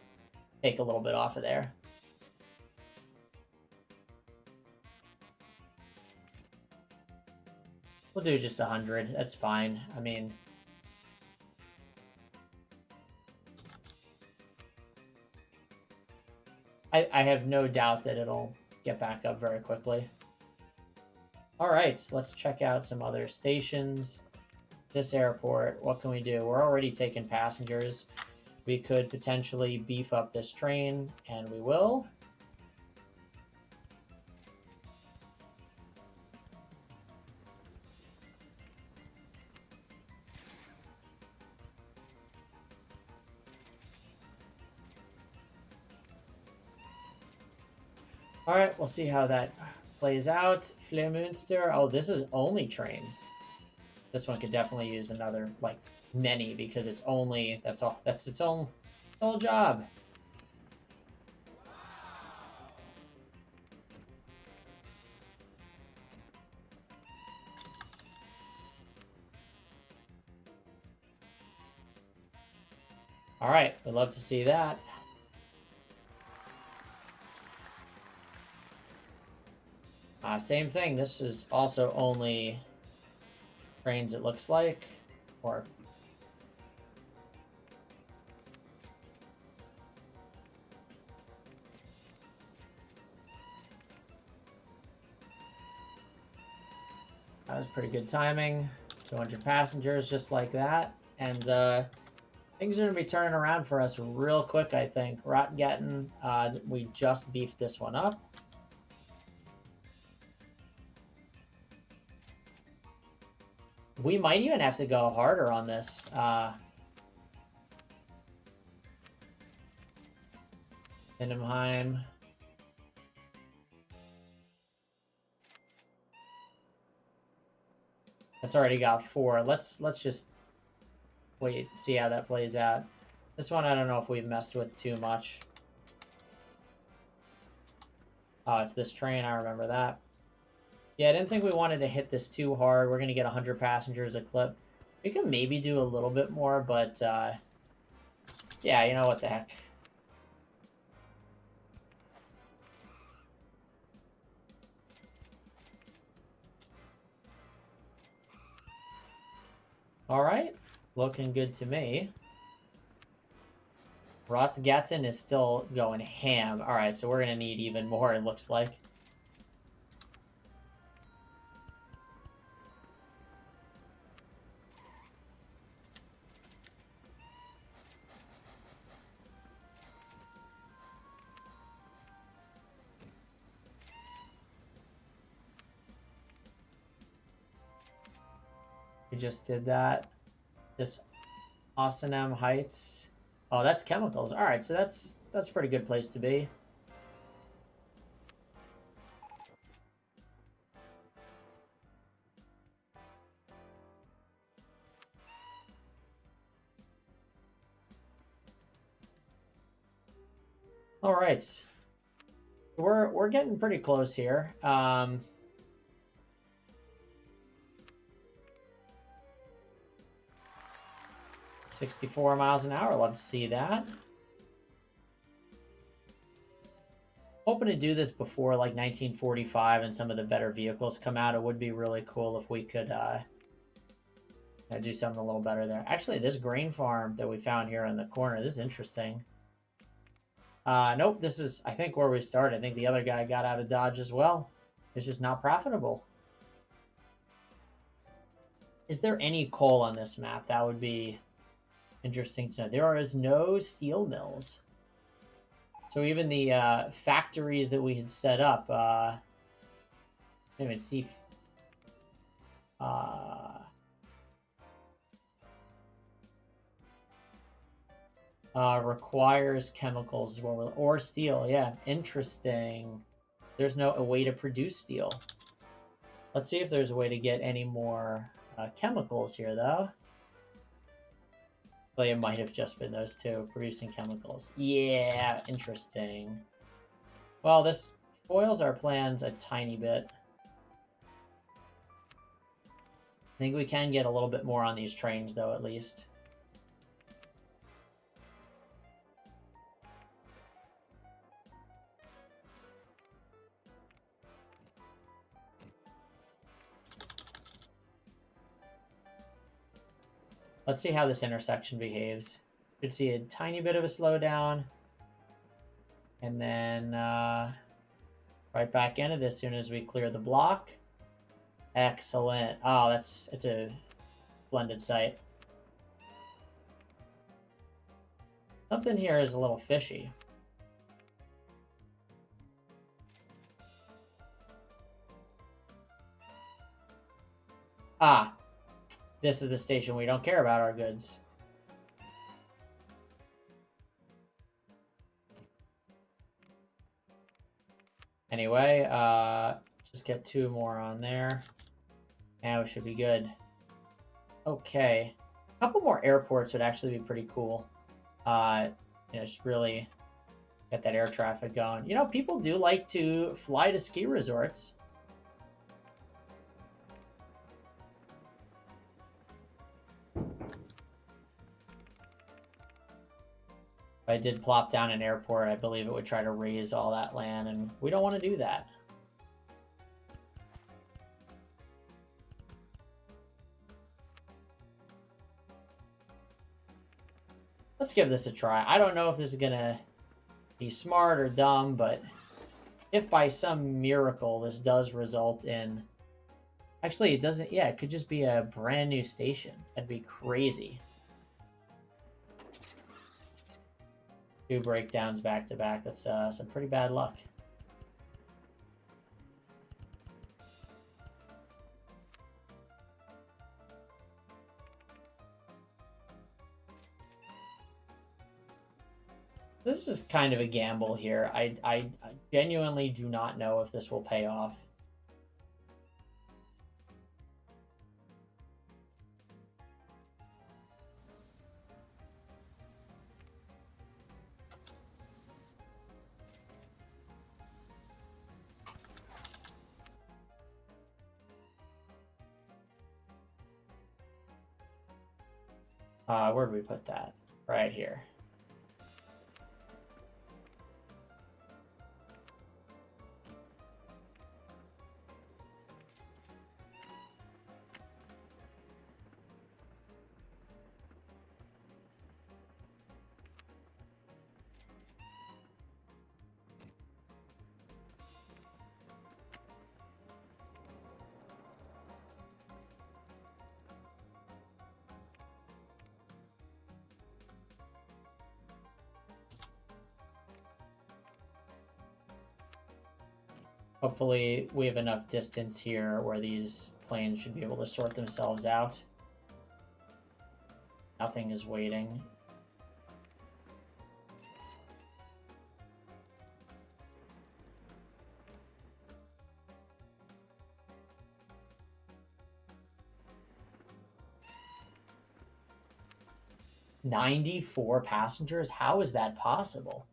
take a little bit off of there. We'll do just 100. That's fine. I mean, I have no doubt that it'll get back up very quickly. All right, so let's check out some other stations. This airport, what can we do? We're already taking passengers. We could potentially beef up this train, and we will. All right, we'll see how that plays out. Flemunster. Oh, this is only trains. This one could definitely use another, like, many, because it's only, that's its own whole job. All right, we'd love to see that. Same thing. This is also only trains, it looks like. Or that was pretty good timing. 200 passengers, just like that. And things are going to be turning around for us real quick, I think. Rotgetten, we just beefed this one up. We might even have to go harder on this. Lindenheim. That's already got 4. Let's just wait, see how that plays out. This one, I don't know if we've messed with too much. Oh, it's this train. I remember that. Yeah, I didn't think we wanted to hit this too hard. We're going to get 100 passengers a clip. We can maybe do a little bit more, but yeah, you know what the heck. All right, looking good to me. Rotgetten is still going ham. All right, so we're going to need even more, it looks like. We just did that. This Osanem Heights. Oh, that's chemicals. All right, so that's a pretty good place to be. All right, we're getting pretty close here. 64 miles an hour. Love to see that. Hoping to do this before like 1945 and some of the better vehicles come out. It would be really cool if we could do something a little better there. Actually, this grain farm that we found here in the corner, this is interesting. Nope, this is, I think, where we started. I think the other guy got out of Dodge as well. It's just not profitable. Is there any coal on this map? That would be interesting to know. There is no steel mills. So even the factories that we had set up, I didn't even see. Requires chemicals or steel. Yeah, interesting. There's no a way to produce steel. Let's see if there's a way to get any more chemicals here, though. Well, it might have just been those two producing chemicals. Yeah, interesting. Well, this foils our plans a tiny bit. I think we can get a little bit more on these trains, though, at least. Let's see how this intersection behaves. Should see a tiny bit of a slowdown. And then right back in it as soon as we clear the block. Excellent. Oh, it's a splendid sight. Something here is a little fishy. Ah, this is the station we don't care about our goods. Anyway, just get 2 more on there. And we should be good. Okay. A couple more airports would actually be pretty cool. Just really get that air traffic going. You know, people do like to fly to ski resorts. If I did plop down an airport, I believe it would try to raise all that land, and we don't want to do that. Let's give this a try. I don't know if this is gonna be smart or dumb, but if by some miracle this does result in... Actually, it doesn't... Yeah, it could just be a brand new station. That'd be crazy. 2 breakdowns back to back. That's some pretty bad luck. This is kind of a gamble here. I genuinely do not know if this will pay off. Where do we put that? Right here. Hopefully we have enough distance here where these planes should be able to sort themselves out. Nothing is waiting. "94 passengers? How is that possible?"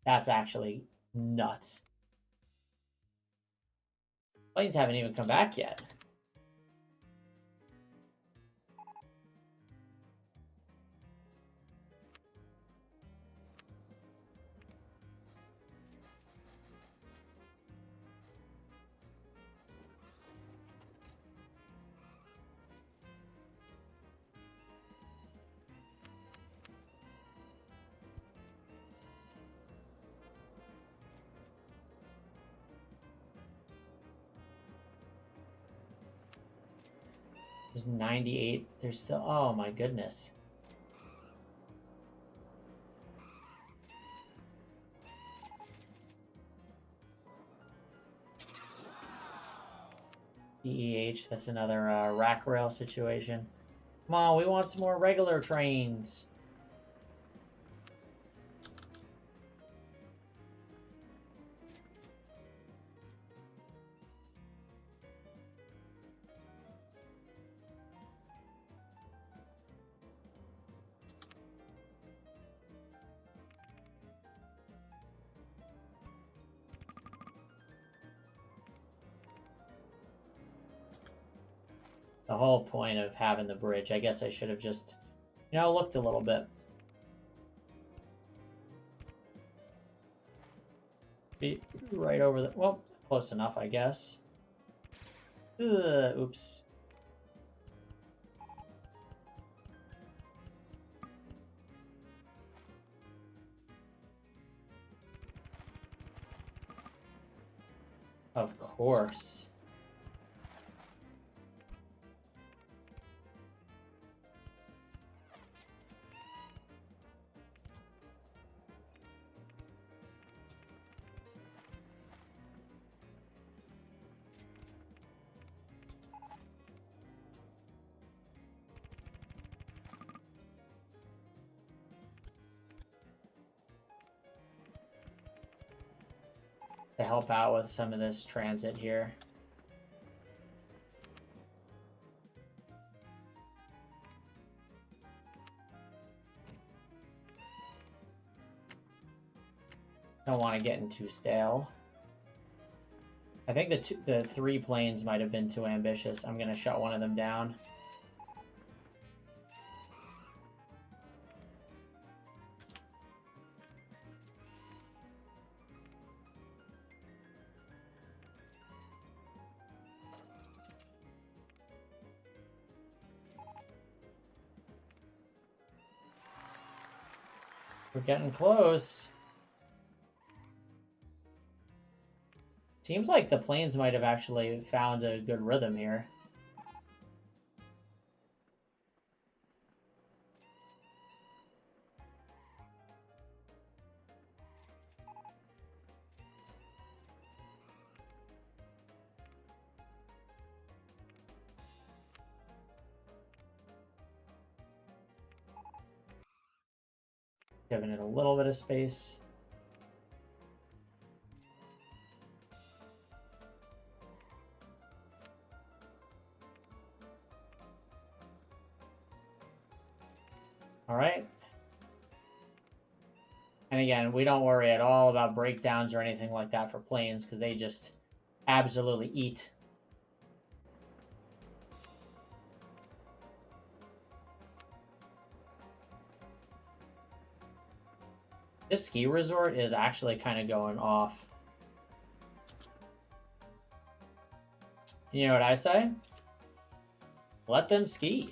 That's actually nuts. Planes haven't even come back yet. There's 98. There's still... Oh my goodness. DEH, that's another rack rail situation. Come on, we want some more regular trains. The whole point of having the bridge, I guess I should have just, looked a little bit. Be right over the... Well, close enough, I guess. Oops. Of course. To help out with some of this transit here. Don't want to get in too stale. I think the 3 planes might have been too ambitious. I'm going to shut one of them down. We're getting close. Seems like the planes might have actually found a good rhythm here. Giving it a little bit of space. All right. And again, we don't worry at all about breakdowns or anything like that for planes because they just absolutely eat. This ski resort is actually kind of going off. You know what I say? Let them ski.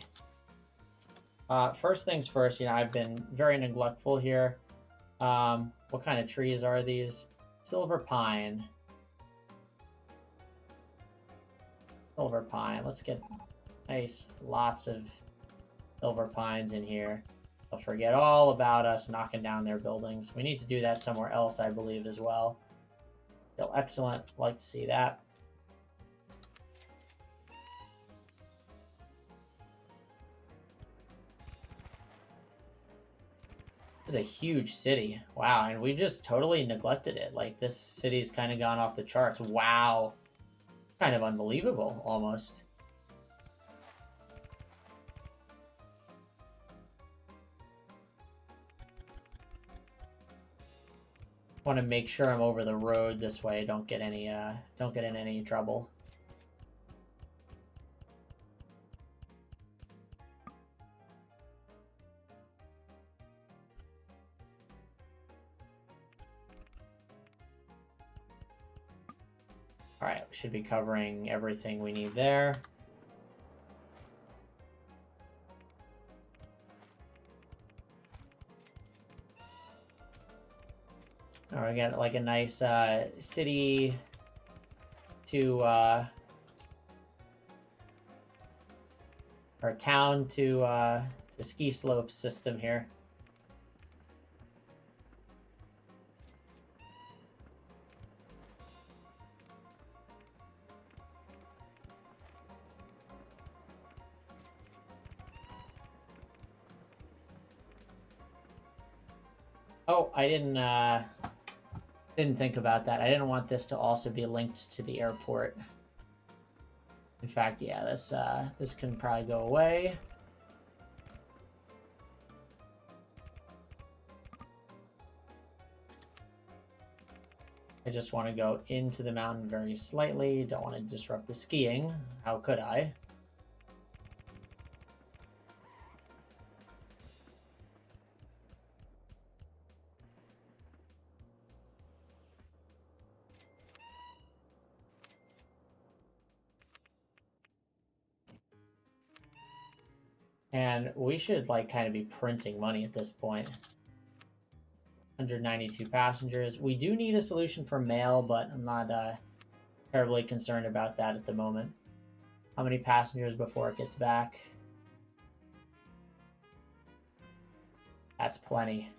First things first, I've been very neglectful here. What kind of trees are these? Silver pine. Silver pine. Let's get nice, lots of silver pines in here. They'll forget all about us knocking down their buildings. We need to do that somewhere else, I believe, as well. Still excellent. Like to see that. This is a huge city. Wow, and we've just totally neglected it. Like, this city's kind of gone off the charts. Wow. Kind of unbelievable, almost. Want to make sure I'm over the road this way. Don't get in any trouble. All right, we should be covering everything we need there. All right, we got like a nice city to or town to ski slope system here. Oh, I didn't think about that. I didn't want this to also be linked to the airport. In fact, yeah, this can probably go away. I just want to go into the mountain very slightly. Don't want to disrupt the skiing. How could I? And we should like kind of be printing money at this point. 192 passengers. We do need a solution for mail, but I'm not terribly concerned about that at the moment. How many passengers before it gets back? That's plenty.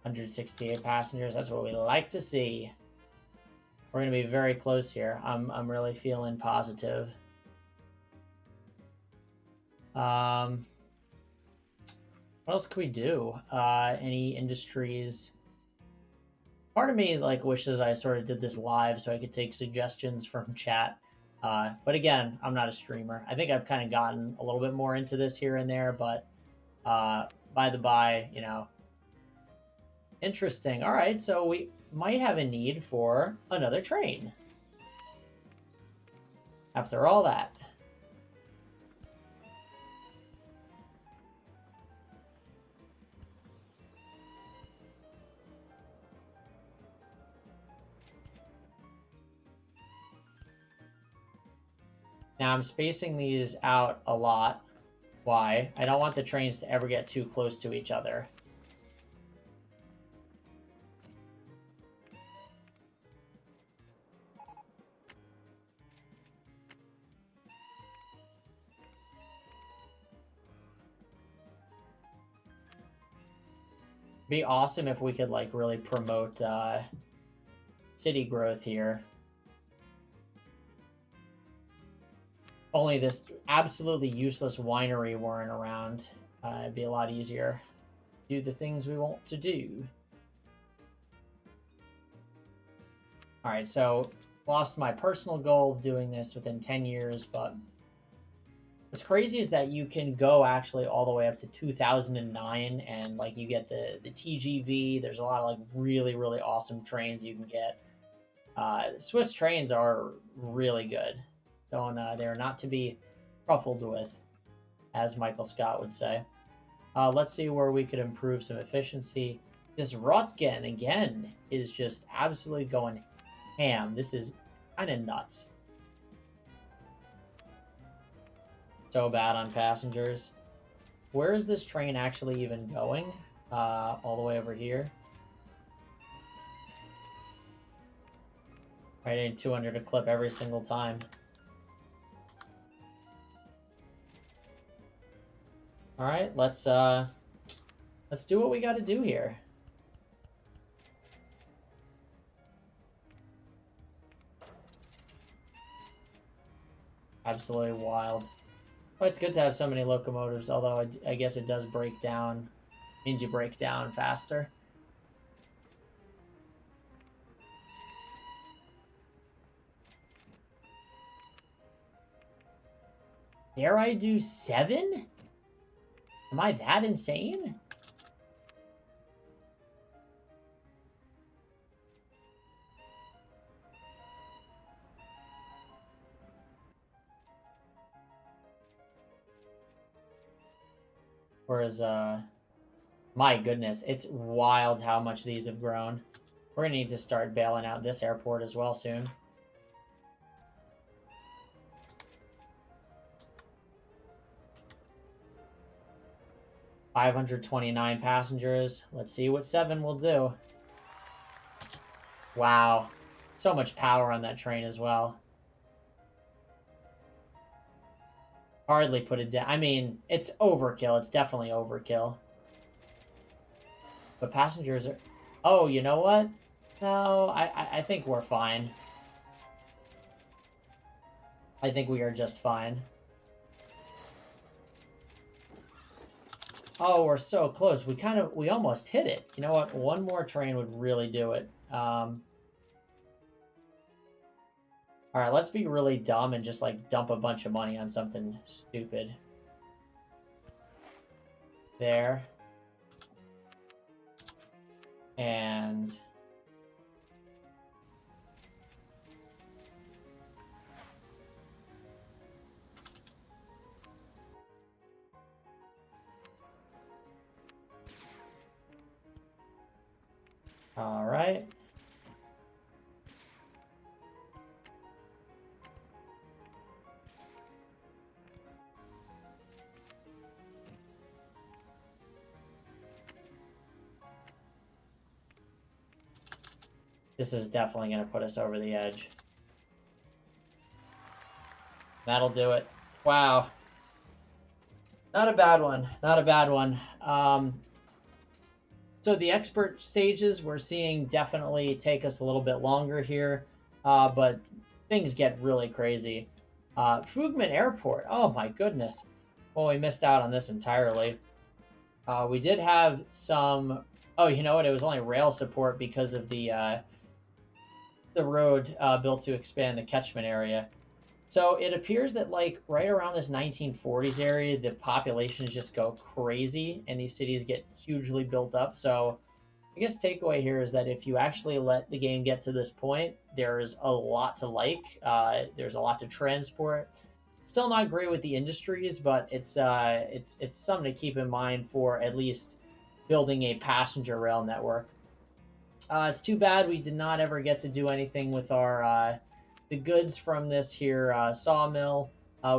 168 passengers. That's what we like to see. We're going to be very close here. I'm really feeling positive. What else could we do? Any industries? Part of me like wishes I sort of did this live so I could take suggestions from chat. But again, I'm not a streamer. I think I've kind of gotten a little bit more into this here and there, but by the by, interesting. All right, so we might have a need for another train. After all that. Now I'm spacing these out a lot Why? I don't want the trains to ever get too close to each other. Be awesome if we could like really promote city growth here. Only this absolutely useless winery weren't around. It'd be a lot easier. Do the things we want to do. All right, so lost my personal goal of doing this within 10 years, but what's crazy is that you can go actually all the way up to 2009 and like you get the TGV. There's a lot of like really, really awesome trains you can get. Swiss trains are really good. They're not to be truffled with, as Michael Scott would say. Let's see where we could improve some efficiency. This Rotgen, again, is just absolutely going ham. This is kind of nuts. So bad on passengers. Where is this train actually even going? All the way over here. Right, in 200 a clip every single time. All right, let's do what we got to do here. Absolutely wild. Well, it's good to have so many locomotives, although I guess it does break down. Means you break down faster. Dare I do 7? Am I that insane? Whereas, my goodness, it's wild how much these have grown. We're gonna need to start bailing out this airport as well soon. $529 passengers. Let's see what 7 will do. Wow. So much power on that train as well. Hardly put it down. I mean, it's overkill. It's definitely overkill. But passengers are... Oh, you know what? No, I think we're fine. I think we are just fine. Oh, we're so close. We almost hit it. You know what? One more train would really do it. All right, let's be really dumb and just like dump a bunch of money on something stupid. There. And... All right. This is definitely going to put us over the edge. That'll do it. Wow. Not a bad one. Not a bad one. So the expert stages we're seeing definitely take us a little bit longer here, but things get really crazy. Fugman Airport. Oh my goodness. Well, we missed out on this entirely. We did have some... Oh, you know what? It was only rail support because of the road built to expand the catchment area. So it appears that like right around this 1940s area, the populations just go crazy and these cities get hugely built up. So I guess takeaway here is that if you actually let the game get to this point, there's a lot to like. There's a lot to transport. Still not great with the industries, but it's something to keep in mind for at least building a passenger rail network. It's too bad we did not ever get to do anything with our the goods from this here sawmill.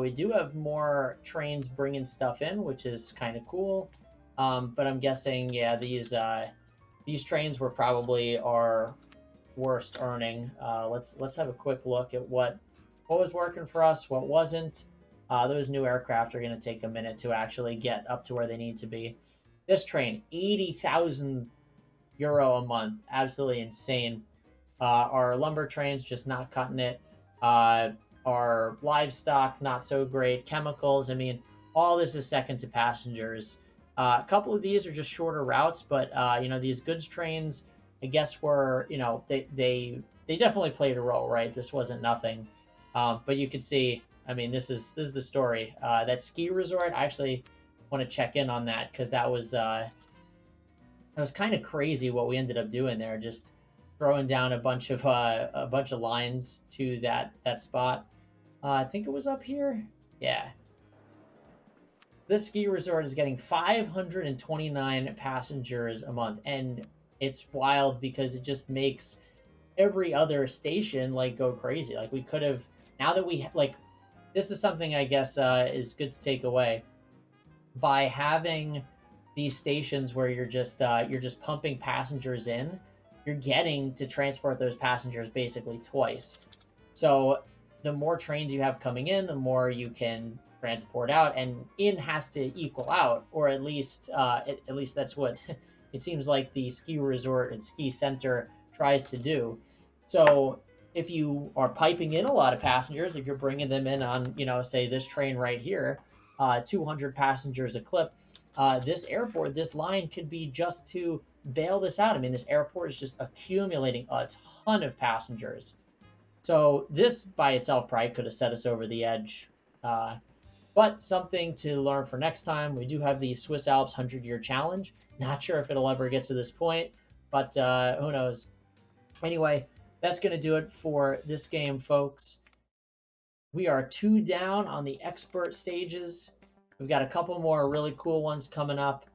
We do have more trains bringing stuff in, which is kind of cool. But I'm guessing, yeah, these trains were probably our worst earning. Let's have a quick look at what was working for us, what wasn't. Those new aircraft are going to take a minute to actually get up to where they need to be. This train, 80,000 euro a month, absolutely insane. Our lumber trains just not cutting it. Our livestock not so great. Chemicals, I mean, all this is second to passengers. A couple of these are just shorter routes, but these goods trains, I guess, were they definitely played a role, right? This wasn't nothing. But you could see, I mean, this is the story. That ski resort, I actually want to check in on that because that was kind of crazy what we ended up doing there. Just throwing down a bunch of lines to that spot. I think it was up here. Yeah, this ski resort is getting 529 passengers a month, and it's wild because it just makes every other station like go crazy. Like we could have, now that we like, this is something I guess is good to take away by having these stations where you're just pumping passengers in. You're getting to transport those passengers basically twice. So the more trains you have coming in, the more you can transport out, and in has to equal out, or at least that's what it seems like the ski resort and ski center tries to do. So if you are piping in a lot of passengers, if you're bringing them in on, say this train right here, 200 passengers a clip, this airport, this line could be just to bail this out. I mean, this airport is just accumulating a ton of passengers. So this by itself probably could have set us over the edge. Uh, but something to learn for next time. We do have the Swiss Alps 100-year challenge. Not sure if it'll ever get to this point, but who knows. Anyway, that's going to do it for this game, folks. We are 2 down on the expert stages. We've got a couple more really cool ones coming up.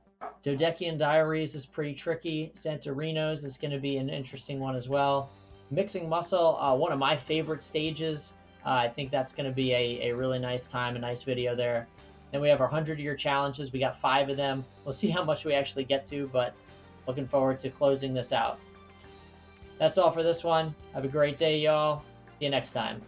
Dodekian Diaries is pretty tricky. Santorinos is going to be an interesting one as well. Mixing Muscle, one of my favorite stages. I think that's going to be a really nice time, a nice video there. Then we have our 100-year challenges. We got 5 of them. We'll see how much we actually get to, but looking forward to closing this out. That's all for this one. Have a great day, y'all. See you next time.